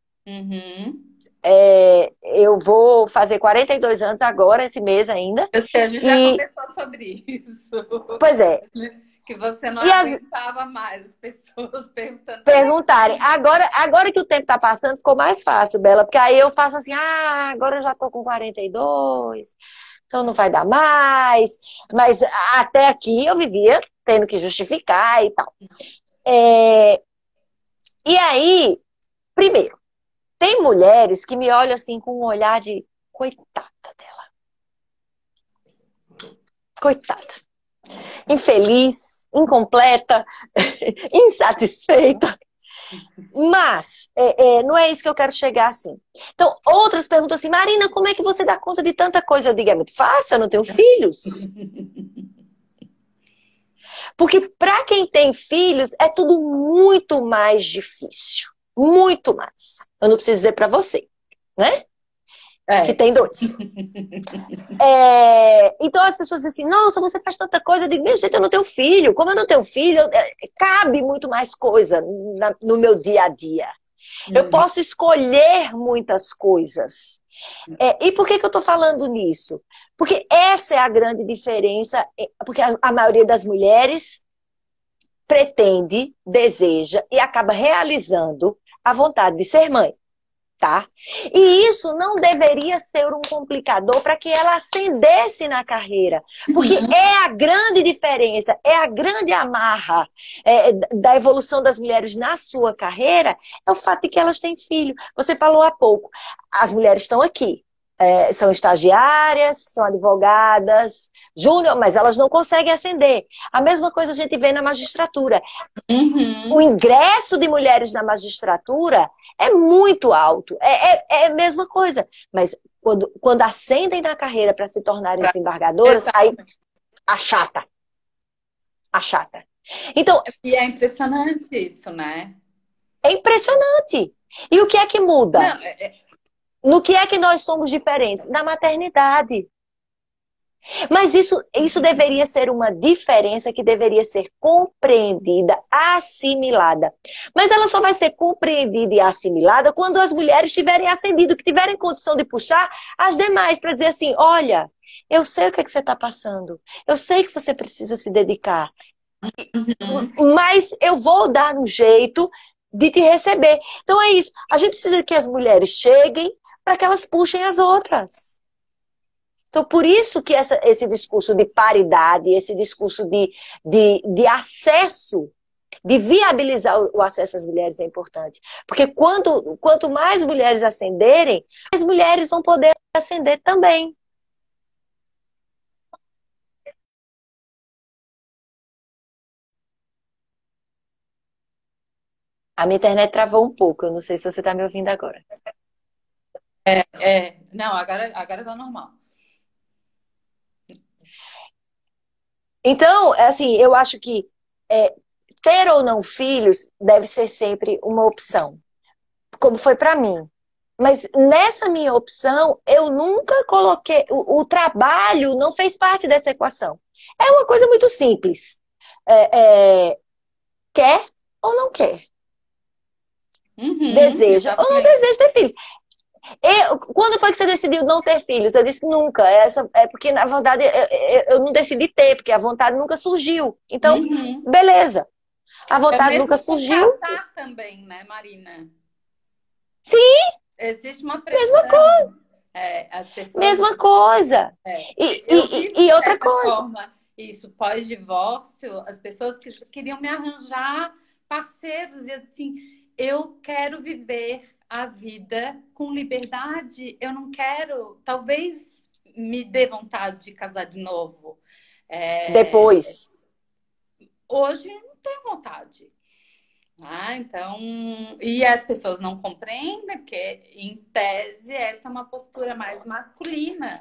[SPEAKER 2] Eu vou fazer 42 anos agora, esse mês ainda.
[SPEAKER 1] Eu sei, a gente já conversou sobre isso.
[SPEAKER 2] Pois é.
[SPEAKER 1] Que você não aguentava mais as pessoas
[SPEAKER 2] perguntarem. Agora que o tempo tá passando, ficou mais fácil, Bela, porque aí eu faço assim, agora eu já tô com 42, então não vai dar mais. Mas até aqui eu vivia tendo que justificar e tal. E aí, primeiro, tem mulheres que me olham assim com um olhar de coitada dela. Coitada. Infeliz, incompleta, insatisfeita. Mas não é isso que eu quero chegar assim. Então, outras perguntam assim, Marina, como é que você dá conta de tanta coisa? Eu digo, é muito fácil, eu não tenho filhos. Porque para quem tem filhos, é tudo muito mais difícil. Muito mais. Eu não preciso dizer para você, né? Que tem 2. Então as pessoas dizem assim, nossa, você faz tanta coisa. Eu digo, meu jeito, eu não tenho filho. Como eu não tenho filho, cabe muito mais coisa no meu dia a dia. Eu posso escolher muitas coisas. E por que eu estou falando nisso? Porque essa é a grande diferença. Porque a maioria das mulheres pretende, deseja e acaba realizando a vontade de ser mãe. Tá? E isso não deveria ser um complicador para que ela ascendesse na carreira. Porque é a grande diferença, é a grande amarra da evolução das mulheres na sua carreira, é o fato de que elas têm filho. Você falou há pouco, as mulheres estão aqui. São estagiárias, são advogadas, júnior, mas elas não conseguem ascender. A mesma coisa a gente vê na magistratura. O ingresso de mulheres na magistratura é muito alto. É a mesma coisa. Mas quando ascendem na carreira para se tornarem desembargadoras, aí achata. Achata. Então,
[SPEAKER 1] e é impressionante isso, né?
[SPEAKER 2] É impressionante. E o que é que muda?
[SPEAKER 1] Não,
[SPEAKER 2] No que é que nós somos diferentes? Na maternidade. Mas isso deveria ser uma diferença que deveria ser compreendida, assimilada. Mas ela só vai ser compreendida e assimilada quando as mulheres tiverem ascendido, que tiverem condição de puxar as demais para dizer assim, olha, eu sei o que é que você está passando, eu sei que você precisa se dedicar, mas eu vou dar um jeito de te receber. Então é isso, a gente precisa que as mulheres cheguem para que elas puxem as outras. Então, por isso que esse discurso de paridade, esse discurso de acesso, de viabilizar o acesso às mulheres é importante. Porque quanto mais mulheres ascenderem, mais mulheres vão poder ascender também. A minha internet travou um pouco, eu não sei se você está me ouvindo agora.
[SPEAKER 1] Não, agora tá normal.
[SPEAKER 2] Então, assim, eu acho que ter ou não filhos deve ser sempre uma opção, como foi para mim. Mas nessa minha opção, eu nunca coloquei. O trabalho não fez parte dessa equação. É uma coisa muito simples. Quer ou não quer? Deseja ou não deseja ter filhos? Quando foi que você decidiu não ter filhos? Eu disse nunca. Porque, na verdade, eu não decidi ter, porque a vontade nunca surgiu. Então, beleza. A vontade nunca surgiu.
[SPEAKER 1] Casar também, né, Marina?
[SPEAKER 2] Sim.
[SPEAKER 1] Existe uma pressão.
[SPEAKER 2] Mesma coisa.
[SPEAKER 1] As pessoas...
[SPEAKER 2] Mesma coisa. E outra coisa.
[SPEAKER 1] Forma, isso, pós-divórcio, as pessoas que queriam me arranjar parceiros. E eu assim, eu quero viver a vida com liberdade. Eu não quero... Talvez me dê vontade de casar de novo.
[SPEAKER 2] Depois.
[SPEAKER 1] Hoje não tenho vontade. Então, e as pessoas não compreendem que, em tese, essa é uma postura mais masculina.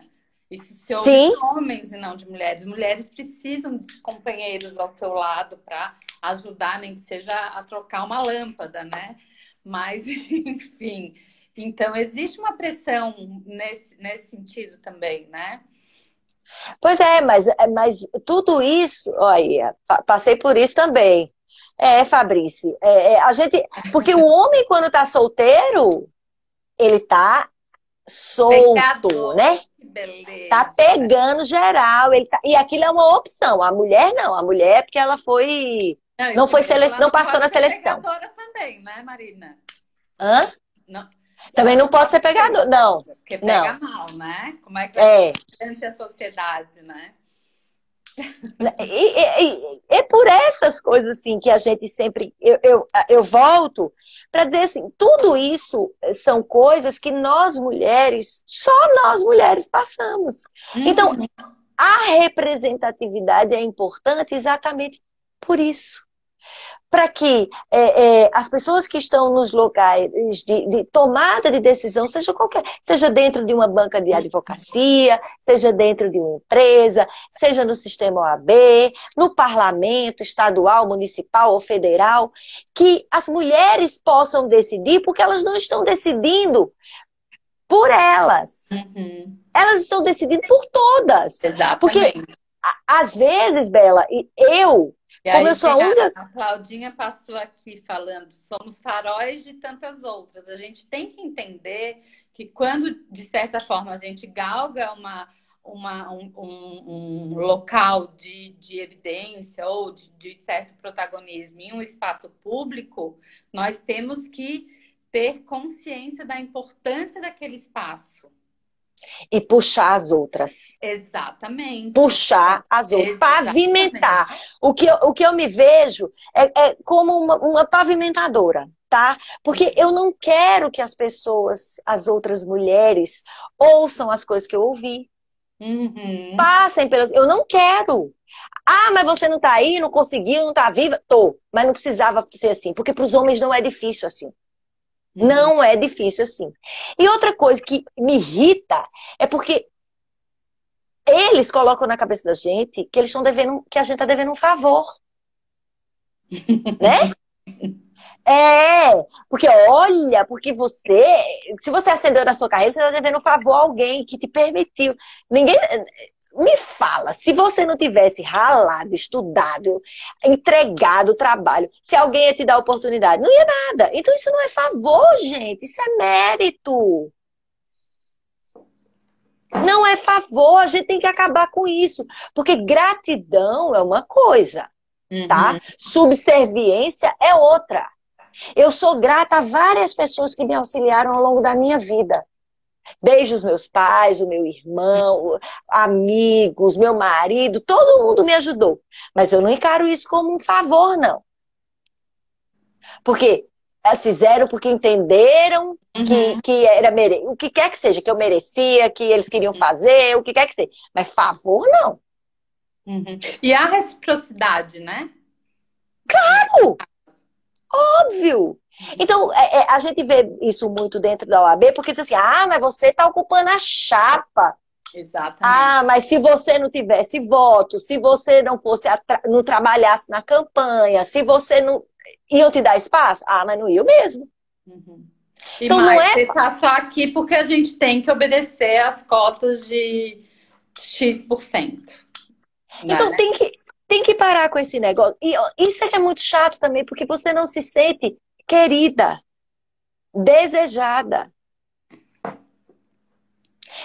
[SPEAKER 1] Isso se ouve de homens e não de mulheres. Mulheres precisam de companheiros ao seu lado para ajudar, nem que seja a trocar uma lâmpada, né? Mas, enfim. Então, existe uma pressão nesse sentido também, né?
[SPEAKER 2] Pois mas tudo isso, olha, passei por isso também. Fabrício, porque o homem quando tá solteiro, ele tá solto,
[SPEAKER 1] Pegador,
[SPEAKER 2] né?
[SPEAKER 1] Que beleza.
[SPEAKER 2] Tá pegando geral, e aquilo é uma opção. A mulher não, a mulher é porque ela foi, não foi não passou na seleção.
[SPEAKER 1] Pegadora também, né, Marina?
[SPEAKER 2] Hã?
[SPEAKER 1] Não.
[SPEAKER 2] Também não pode ser pegador, não.
[SPEAKER 1] Porque pega mal, né? Como é que vai ser a sociedade, né?
[SPEAKER 2] É por essas coisas assim que a gente sempre eu volto para dizer assim, tudo isso são coisas que nós mulheres, só nós mulheres passamos. Então, a representatividade é importante exatamente por isso. Para que as pessoas que estão nos locais de tomada de decisão, seja dentro de uma banca de advocacia, seja dentro de uma empresa, seja no sistema OAB, no parlamento estadual, municipal ou federal, que as mulheres possam decidir, porque elas não estão decidindo por elas.
[SPEAKER 1] Uhum.
[SPEAKER 2] Elas estão decidindo por todas.
[SPEAKER 1] Exatamente.
[SPEAKER 2] Porque, às vezes, Bela, como eu sou a única...
[SPEAKER 1] A Claudinha passou aqui falando, somos faróis de tantas outras. A gente tem que entender que quando, de certa forma, a gente galga um local de evidência ou de certo protagonismo em um espaço público, nós temos que ter consciência da importância daquele espaço.
[SPEAKER 2] E puxar as outras.
[SPEAKER 1] Exatamente.
[SPEAKER 2] Puxar as outras. Pavimentar. O que eu me vejo é como uma pavimentadora, tá? Porque eu não quero que as pessoas, as outras mulheres, ouçam as coisas que eu ouvi.
[SPEAKER 1] Uhum.
[SPEAKER 2] Passem pelas... Eu não quero. Ah, mas você não tá aí, não conseguiu, não tá viva? Tô. Mas não precisava ser assim. Porque para os homens não é difícil assim. Não é difícil assim. E outra coisa que me irrita é porque eles colocam na cabeça da gente que eles estão devendo, que a gente está devendo um favor. Né? Porque olha, se você ascendeu na sua carreira, você está devendo um favor a alguém que te permitiu. Ninguém... Me fala, se você não tivesse ralado, estudado, entregado o trabalho, se alguém ia te dar oportunidade, não ia nada. Então isso não é favor, gente, isso é mérito. Não é favor, a gente tem que acabar com isso. Porque gratidão é uma coisa, tá? Subserviência é outra. Eu sou grata a várias pessoas que me auxiliaram ao longo da minha vida. Desde os meus pais, o meu irmão, amigos, meu marido, todo mundo me ajudou. Mas eu não encaro isso como um favor, não. Porque elas fizeram porque entenderam que era o que quer que seja, que eu merecia, que eles queriam fazer, o que quer que seja. Mas favor, não.
[SPEAKER 1] E a reciprocidade, né?
[SPEAKER 2] Claro! Óbvio! Então, a gente vê isso muito dentro da OAB, porque diz assim, mas você está ocupando a chapa.
[SPEAKER 1] Exatamente.
[SPEAKER 2] Mas se você não tivesse voto, se você não fosse não trabalhasse na campanha, se você não... Iam te dar espaço? Mas não ia mesmo.
[SPEAKER 1] E então, mais, não é... você está só aqui porque a gente tem que obedecer às cotas de X%.
[SPEAKER 2] Então, né? Tem que parar com esse negócio. E isso é muito chato também, porque você não se sente querida, desejada.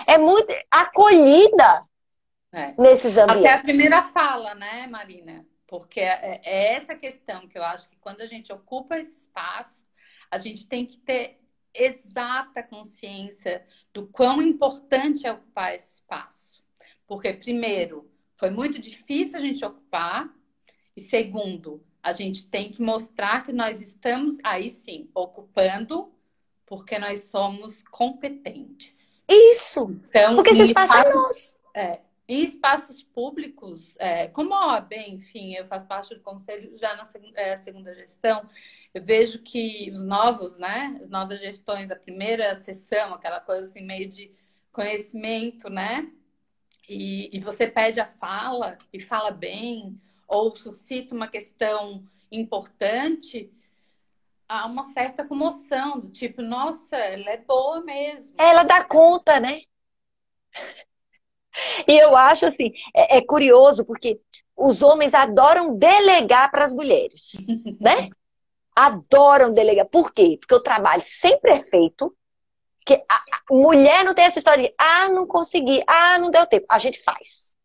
[SPEAKER 2] É muito acolhida nesses ambientes.
[SPEAKER 1] Até a primeira fala, né, Marina? Porque é essa questão que eu acho que quando a gente ocupa esse espaço, a gente tem que ter exata consciência do quão importante é ocupar esse espaço. Porque, primeiro, foi muito difícil a gente ocupar. E segundo, a gente tem que mostrar que nós estamos, aí sim, ocupando porque nós somos competentes.
[SPEAKER 2] Isso!
[SPEAKER 1] Então,
[SPEAKER 2] porque esse espaço é nosso.
[SPEAKER 1] Em espaços públicos, como a OAB, enfim, eu faço parte do conselho já na segunda gestão, eu vejo que os novos, né, as novas gestões, a primeira sessão, aquela coisa assim, meio de conhecimento, né, e você pede a fala e fala bem, ou suscita uma questão importante, há uma certa comoção, do tipo, nossa, ela é boa mesmo.
[SPEAKER 2] Ela dá conta, né? E eu acho assim, é curioso, porque os homens adoram delegar para as mulheres, né? Adoram delegar. Por quê? Porque o trabalho sempre é feito, que a mulher não tem essa história de, não consegui, não deu tempo. A gente faz.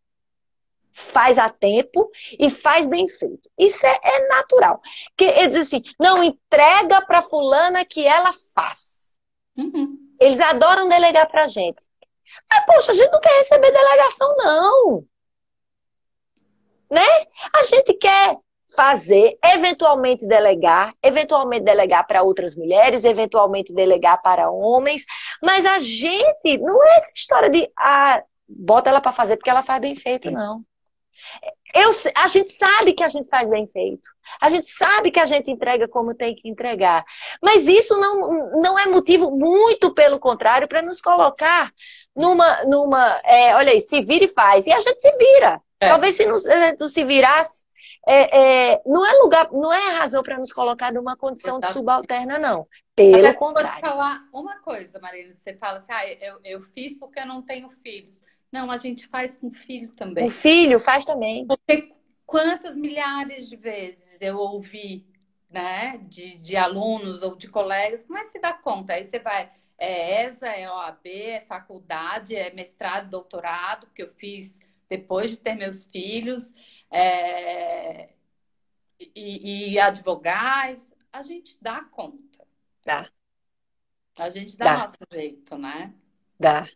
[SPEAKER 2] Faz a tempo e faz bem feito. Isso é natural. Porque eles dizem assim, não, entrega para fulana que ela faz. Eles adoram delegar pra gente. Mas, poxa, a gente não quer receber delegação, não. Né? A gente quer fazer, eventualmente delegar para outras mulheres, eventualmente delegar para homens, mas a gente, não é essa história de, bota ela para fazer porque ela faz bem feito, não. A gente sabe que a gente faz bem feito. A gente sabe que a gente entrega como tem que entregar. Mas isso não é motivo, muito pelo contrário, para nos colocar olha aí, se vira e faz. E a gente se vira. Talvez se não se virasse, não é lugar, não é razão para nos colocar numa condição de subalterna, não. Pelo contrário.
[SPEAKER 1] Vou te falar uma coisa, Marina. Você fala assim, eu fiz porque eu não tenho filhos. Não, a gente faz com filho também.
[SPEAKER 2] O filho faz também.
[SPEAKER 1] Porque quantas milhares de vezes eu ouvi, né, de alunos ou de colegas, como é que se dá conta? Aí você vai, ESA, é OAB, é faculdade, é mestrado, doutorado, que eu fiz depois de ter meus filhos, e advogar, a gente dá conta.
[SPEAKER 2] Dá.
[SPEAKER 1] A gente dá nosso jeito, né?
[SPEAKER 2] Dá.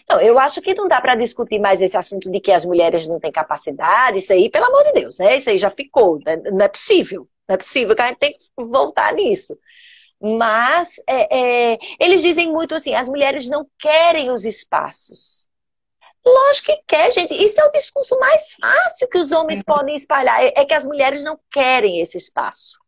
[SPEAKER 2] Não, eu acho que não dá para discutir mais esse assunto de que as mulheres não têm capacidade, isso aí, pelo amor de Deus, né? Isso aí já ficou, não é possível. Não é possível que a gente tem que voltar nisso. Mas eles dizem muito assim, as mulheres não querem os espaços. Lógico que quer, gente. Isso é o discurso mais fácil que os homens podem espalhar, é que as mulheres não querem esse espaço.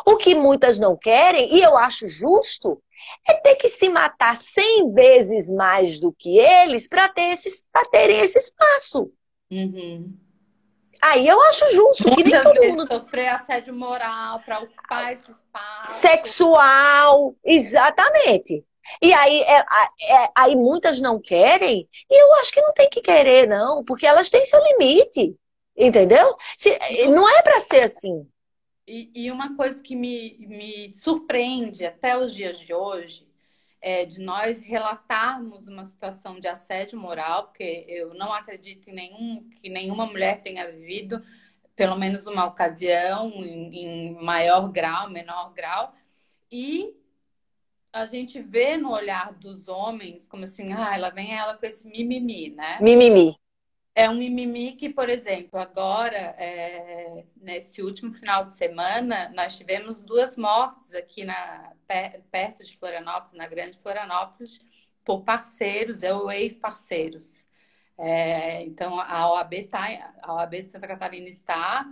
[SPEAKER 2] O que muitas não querem, e eu acho justo, é ter que se matar 100 vezes mais do que eles para terem esse espaço.
[SPEAKER 1] Uhum.
[SPEAKER 2] Aí eu acho justo.
[SPEAKER 1] Muitas vezes sofrer assédio moral para ocupar esse espaço.
[SPEAKER 2] Sexual, exatamente. E aí muitas não querem, e eu acho que não tem que querer, não, porque elas têm seu limite. Entendeu? Não é para ser assim.
[SPEAKER 1] E uma coisa que me surpreende até os dias de hoje é de nós relatarmos uma situação de assédio moral, porque eu não acredito que nenhuma mulher tenha vivido pelo menos uma ocasião, em maior grau, menor grau, e a gente vê no olhar dos homens como assim, lá vem ela com esse mimimi, né?
[SPEAKER 2] Mimimi.
[SPEAKER 1] É um mimimi que, por exemplo, agora, nesse último final de semana, nós tivemos 2 mortes aqui perto de Florianópolis, na Grande Florianópolis, por parceiros, ou ex-parceiros. Então, a OAB de Santa Catarina está,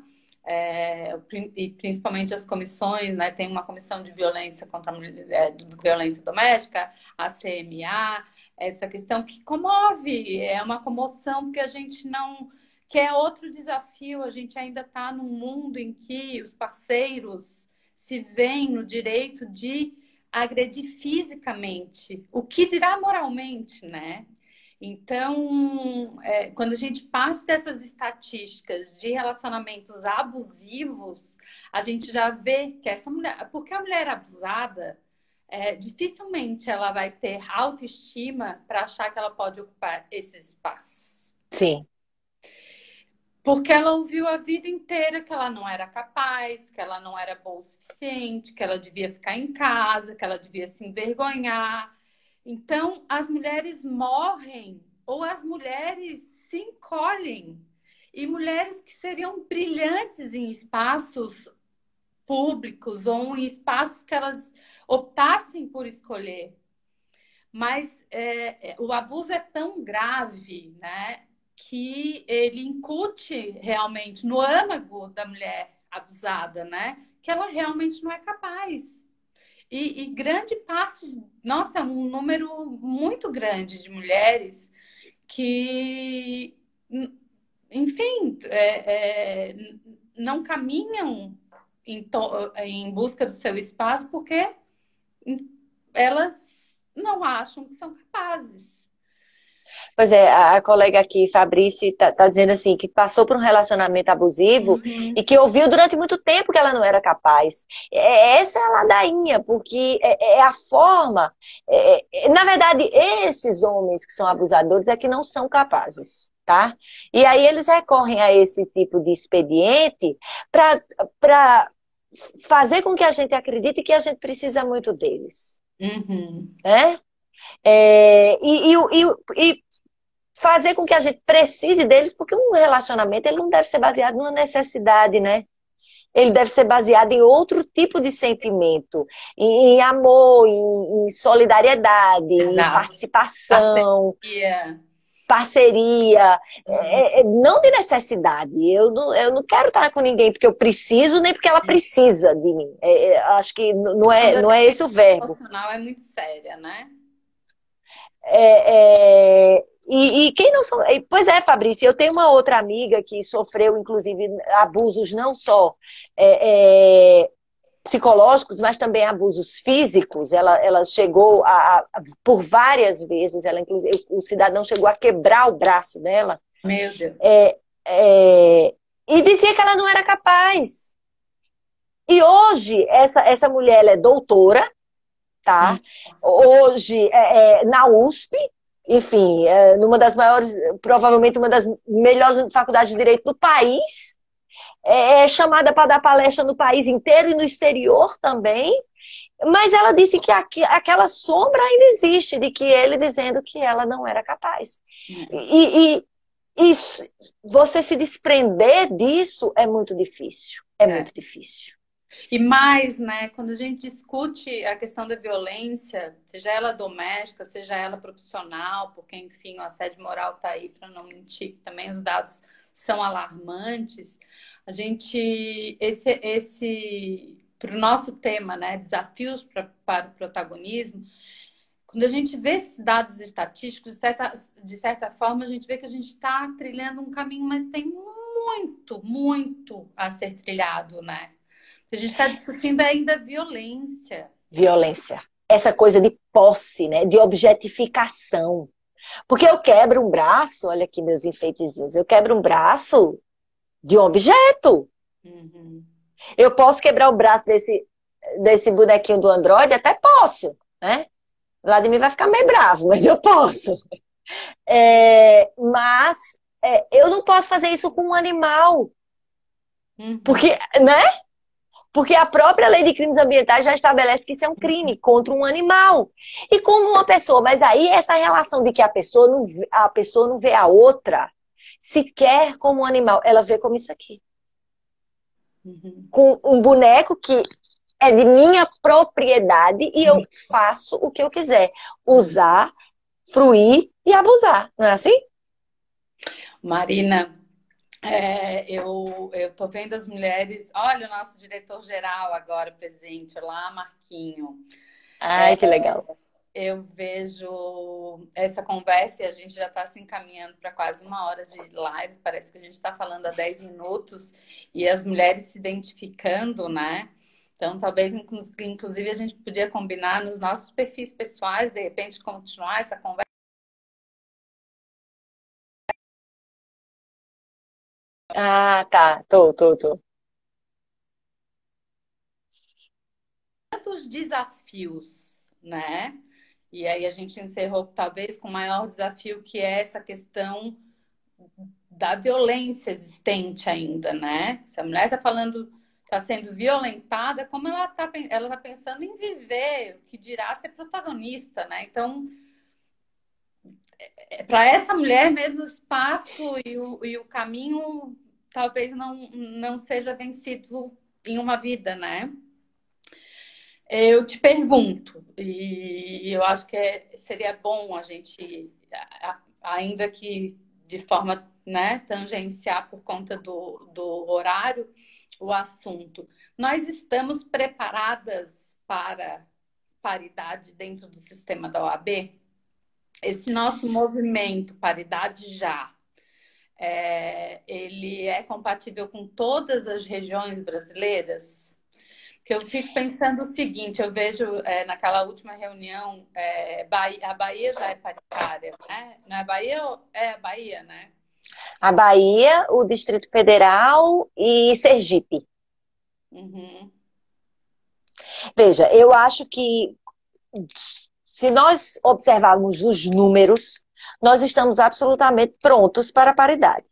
[SPEAKER 1] e principalmente as comissões, né? Tem uma comissão de violência contra a mulher, de violência doméstica, a CMA, essa questão que comove, é uma comoção porque a gente não quer outro desafio, a gente ainda está num mundo em que os parceiros se veem no direito de agredir fisicamente, o que dirá moralmente, né? Então, quando a gente parte dessas estatísticas de relacionamentos abusivos, a gente já vê que essa mulher, porque a mulher abusada, dificilmente ela vai ter autoestima para achar que ela pode ocupar esses espaços.
[SPEAKER 2] Sim.
[SPEAKER 1] Porque ela ouviu a vida inteira que ela não era capaz, que ela não era boa o suficiente, que ela devia ficar em casa, que ela devia se envergonhar. Então, as mulheres morrem ou as mulheres se encolhem. E mulheres que seriam brilhantes em espaços públicos ou em espaços que elas optassem por escolher. Mas o abuso é tão grave, né, que ele incute realmente no âmago da mulher abusada, né, que ela realmente não é capaz. E grande parte, nossa, um número muito grande de mulheres que, enfim, não caminham em busca do seu espaço porque elas não acham que são capazes.
[SPEAKER 2] Pois é, a colega aqui, Fabrício, tá dizendo assim, que passou por um relacionamento abusivo e que ouviu durante muito tempo que ela não era capaz. Essa é a ladainha, porque é a forma... na verdade, esses homens que são abusadores é que não são capazes, tá? E aí eles recorrem a esse tipo de expediente para fazer com que a gente acredite que a gente precisa muito deles. Né? E fazer com que a gente precise deles, porque um relacionamento ele não deve ser baseado numa necessidade, né? Ele deve ser baseado em outro tipo de sentimento, em amor, em solidariedade,
[SPEAKER 1] Exato.
[SPEAKER 2] em participação.
[SPEAKER 1] Parceria.
[SPEAKER 2] parceria,
[SPEAKER 1] Uhum.
[SPEAKER 2] não de necessidade. Eu não quero estar com ninguém porque eu preciso, nem porque ela precisa de mim. Acho que não
[SPEAKER 1] Quando
[SPEAKER 2] é,
[SPEAKER 1] a
[SPEAKER 2] não é esse o
[SPEAKER 1] dependência
[SPEAKER 2] verbo.
[SPEAKER 1] emocional é muito séria, né?
[SPEAKER 2] E quem não são. Pois é, Fabrício, eu tenho uma outra amiga que sofreu, inclusive, abusos não só psicológicos, mas também abusos físicos. Ela chegou por várias vezes, ela, inclusive, o cidadão chegou a quebrar o braço dela.
[SPEAKER 1] Meu Deus.
[SPEAKER 2] É, é, e dizia que ela não era capaz. E hoje, essa mulher ela é doutora,
[SPEAKER 1] Hum.
[SPEAKER 2] tá? Hoje, na USP, enfim, numa das maiores, provavelmente uma das melhores faculdades de direito do país, é chamada para dar palestra no país inteiro e no exterior também, mas ela disse que aquela sombra ainda existe, de que ele dizendo que ela não era capaz. E você se desprender disso é muito difícil. É
[SPEAKER 1] É.
[SPEAKER 2] muito difícil.
[SPEAKER 1] E mais, né, quando a gente discute a questão da violência, seja ela doméstica, seja ela profissional, porque, enfim, o assédio moral está aí para não mentir, também os dados são alarmantes. A gente, para o nosso tema, né, desafios para o protagonismo, quando a gente vê esses dados estatísticos, de certa forma, a gente vê que a gente está trilhando um caminho, mas tem muito, muito a ser trilhado, né? A gente está discutindo ainda violência.
[SPEAKER 2] Violência. Essa coisa de posse, né? De objetificação. Porque eu quebro um braço, olha aqui meus enfeitezinhos, eu quebro um braço de um objeto.
[SPEAKER 1] Uhum.
[SPEAKER 2] Eu posso quebrar o braço desse bonequinho do Android? Até posso, né? Vladimir vai ficar meio bravo, mas eu posso. Mas eu não posso fazer isso com um animal.
[SPEAKER 1] Uhum.
[SPEAKER 2] Porque, né? Porque a própria lei de crimes ambientais já estabelece que isso é um crime contra um animal. E como uma pessoa, mas aí essa relação de que a pessoa não vê a outra sequer como um animal, ela vê como isso aqui.
[SPEAKER 1] Uhum.
[SPEAKER 2] Com um boneco que é de minha propriedade e eu faço o que eu quiser.
[SPEAKER 1] Uhum.
[SPEAKER 2] Usar, fruir e abusar. Não é assim?
[SPEAKER 1] Marina, eu tô vendo as mulheres. Olha o nosso diretor-geral agora presente, olá, Marquinho.
[SPEAKER 2] Ai, que legal.
[SPEAKER 1] Eu vejo essa conversa e a gente já está se encaminhando para quase uma hora de live. Parece que a gente está falando há 10 minutos e as mulheres se identificando, né? Então, talvez, inclusive, a gente podia combinar nos nossos perfis pessoais, de repente, continuar essa conversa.
[SPEAKER 2] Ah, tá. Tô.
[SPEAKER 1] Tantos desafios, né? E aí a gente encerrou, talvez, com o maior desafio, que é essa questão da violência existente ainda, né? Se a mulher está falando, está sendo violentada, como ela tá pensando em viver, o que dirá ser protagonista, né? Então, para essa mulher mesmo, o espaço e o caminho talvez não seja vencido em uma vida, né? Eu te pergunto, e eu acho que seria bom a gente, ainda que de forma, né, tangenciar por conta do horário, o assunto. Nós estamos preparadas para paridade dentro do sistema da OAB? Esse nosso movimento Paridade Já, ele é compatível com todas as regiões brasileiras? Que eu fico pensando o seguinte, eu vejo naquela última reunião, a Bahia já é paritária, né? Não é Bahia? É a Bahia, né?
[SPEAKER 2] A Bahia, o Distrito Federal e Sergipe.
[SPEAKER 1] Uhum.
[SPEAKER 2] Veja, eu acho que se nós observarmos os números, nós estamos absolutamente prontos para a paridade.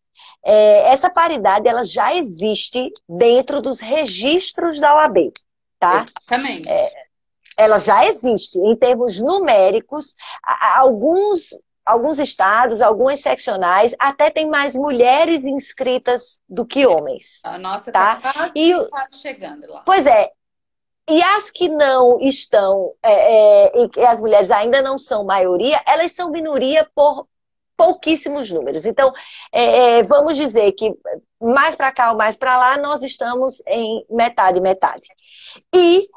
[SPEAKER 2] Essa paridade ela já existe dentro dos registros da OAB, tá?
[SPEAKER 1] Exatamente.
[SPEAKER 2] Ela já existe em termos numéricos. Alguns estados, algumas seccionais, até tem mais mulheres inscritas do que homens,
[SPEAKER 1] A nossa está
[SPEAKER 2] tá? E,
[SPEAKER 1] quase chegando lá.
[SPEAKER 2] pois é, e as que não estão, e que as mulheres ainda não são maioria, elas são minoria por pouquíssimos números. Então, vamos dizer que mais para cá ou mais para lá, nós estamos em metade, metade. E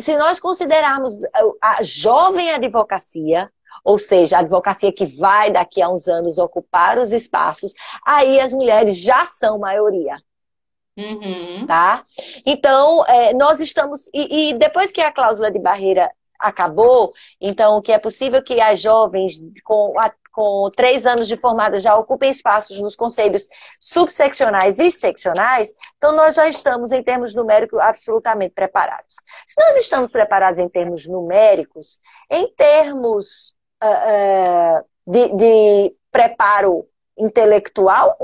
[SPEAKER 2] se nós considerarmos a jovem advocacia, ou seja, a advocacia que vai daqui a uns anos ocupar os espaços, aí as mulheres já são maioria.
[SPEAKER 1] Uhum.
[SPEAKER 2] Tá? Então, nós estamos... E depois que a cláusula de barreira acabou, então, que é possível que as jovens com 3 anos de formada já ocupem espaços nos conselhos subseccionais e seccionais, então nós já estamos, em termos numéricos, absolutamente preparados. Se nós estamos preparados em termos numéricos, em termos de preparo intelectual,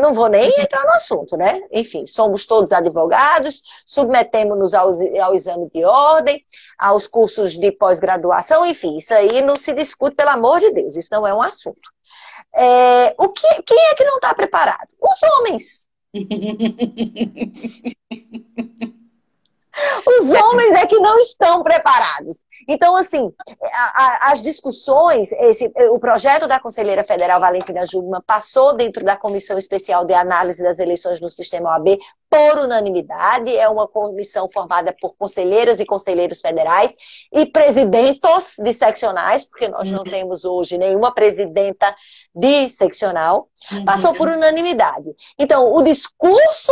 [SPEAKER 2] não vou nem entrar no assunto, né? Enfim, somos todos advogados, submetemos-nos ao exame de ordem, aos cursos de pós-graduação, enfim, isso aí não se discute, pelo amor de Deus, isso não é um assunto. Quem é que não está preparado? Os homens. Os homens é que não estão preparados. Então, assim, as discussões, o projeto da conselheira federal Valentina Jungmann passou dentro da Comissão Especial de Análise das Eleições no Sistema OAB por unanimidade. É uma comissão formada por conselheiras e conselheiros federais e presidentos de seccionais, porque nós não temos hoje nenhuma presidenta de seccional. Passou por unanimidade. Então, o discurso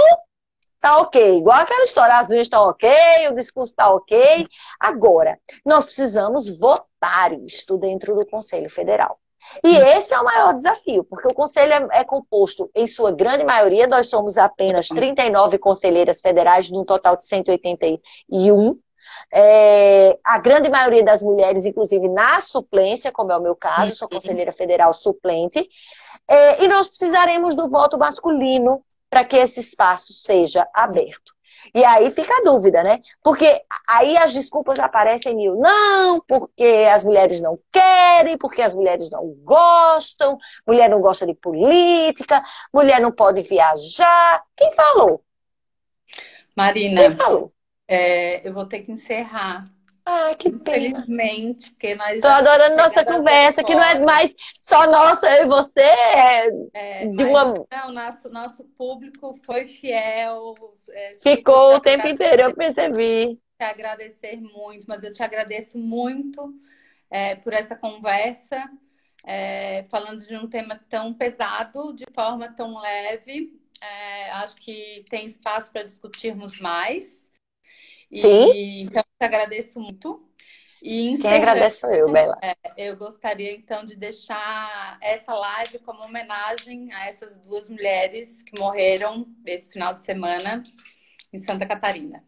[SPEAKER 2] tá ok, igual aquela história, as unhas estão ok, o discurso está ok. Agora, nós precisamos votar isto dentro do Conselho Federal. E esse é o maior desafio, porque o Conselho é composto, em sua grande maioria, nós somos apenas 39 conselheiras federais, de um total de 181. A grande maioria das mulheres, inclusive na suplência, como é o meu caso, sou conselheira federal suplente, e nós precisaremos do voto masculino para que esse espaço seja aberto. E aí fica a dúvida, né? Porque aí as desculpas já aparecem mil. Não, porque as mulheres não querem, porque as mulheres não gostam, mulher não gosta de política, mulher não pode viajar. Quem falou?
[SPEAKER 1] Marina,
[SPEAKER 2] Quem falou?
[SPEAKER 1] Eu vou ter que encerrar.
[SPEAKER 2] Ah, que pena.
[SPEAKER 1] Infelizmente, porque nós
[SPEAKER 2] Tô adorando nossa conversa, que não é mais só nossa, eu e você,
[SPEAKER 1] nosso público foi fiel.
[SPEAKER 2] Ficou o tempo inteiro, eu percebi.
[SPEAKER 1] Te agradecer muito, mas eu te agradeço muito por essa conversa, falando de um tema tão pesado, de forma tão leve. Acho que tem espaço para discutirmos mais.
[SPEAKER 2] Sim.
[SPEAKER 1] Então, te agradeço muito. E
[SPEAKER 2] quem agradece sou eu, Bela.
[SPEAKER 1] Eu gostaria, então, de deixar essa live como homenagem a essas 2 mulheres que morreram esse final de semana em Santa Catarina.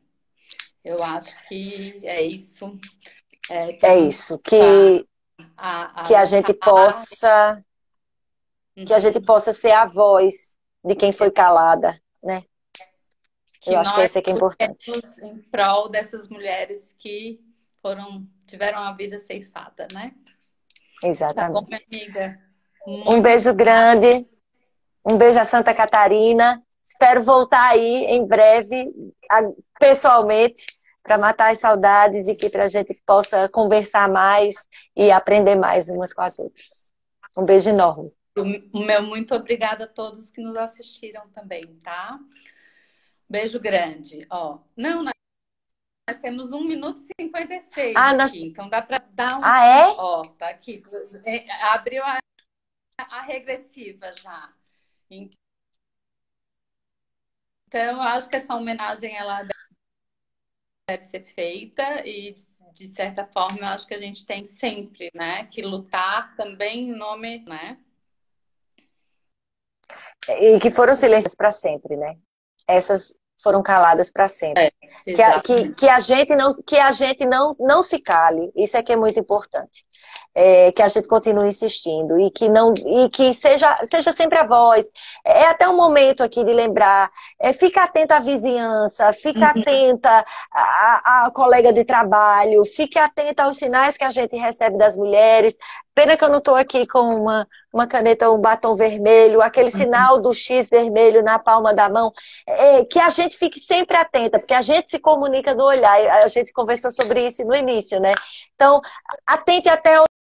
[SPEAKER 1] Eu acho que é isso.
[SPEAKER 2] É isso, que a gente possa que a gente possa ser a voz de quem foi calada, né? Eu acho que isso é que é importante.
[SPEAKER 1] Em prol dessas mulheres que tiveram a vida ceifada, né?
[SPEAKER 2] Exatamente.
[SPEAKER 1] Tá bom, minha amiga?
[SPEAKER 2] Um beijo grande. Um beijo a Santa Catarina. Espero voltar aí em breve, pessoalmente, para matar as saudades e que a gente possa conversar mais e aprender mais umas com as outras. Um beijo enorme.
[SPEAKER 1] O meu muito obrigada a todos que nos assistiram também, tá? Beijo grande. Nós temos 1 minuto e 56 aqui, então dá para dar um...
[SPEAKER 2] Ah, é?
[SPEAKER 1] Tá aqui. Abriu a regressiva já. Então, eu acho que essa homenagem, ela deve ser feita e, de certa forma, eu acho que a gente tem sempre, né, que lutar também em nome, né?
[SPEAKER 2] E que foram silenciadas para sempre, né? Essas foram caladas para sempre. Que a gente não se cale. Isso é que é muito importante. Que a gente continue insistindo e que seja sempre a voz. É até um momento aqui de lembrar. Fica atenta à vizinhança, fica atenta à colega de trabalho, fique atenta aos sinais que a gente recebe das mulheres. Pena que eu não estou aqui com uma caneta, um batom vermelho, aquele sinal do X vermelho na palma da mão. Que a gente fique sempre atenta, porque a gente se comunica no olhar. A gente conversou sobre isso no início, né? Então, atente até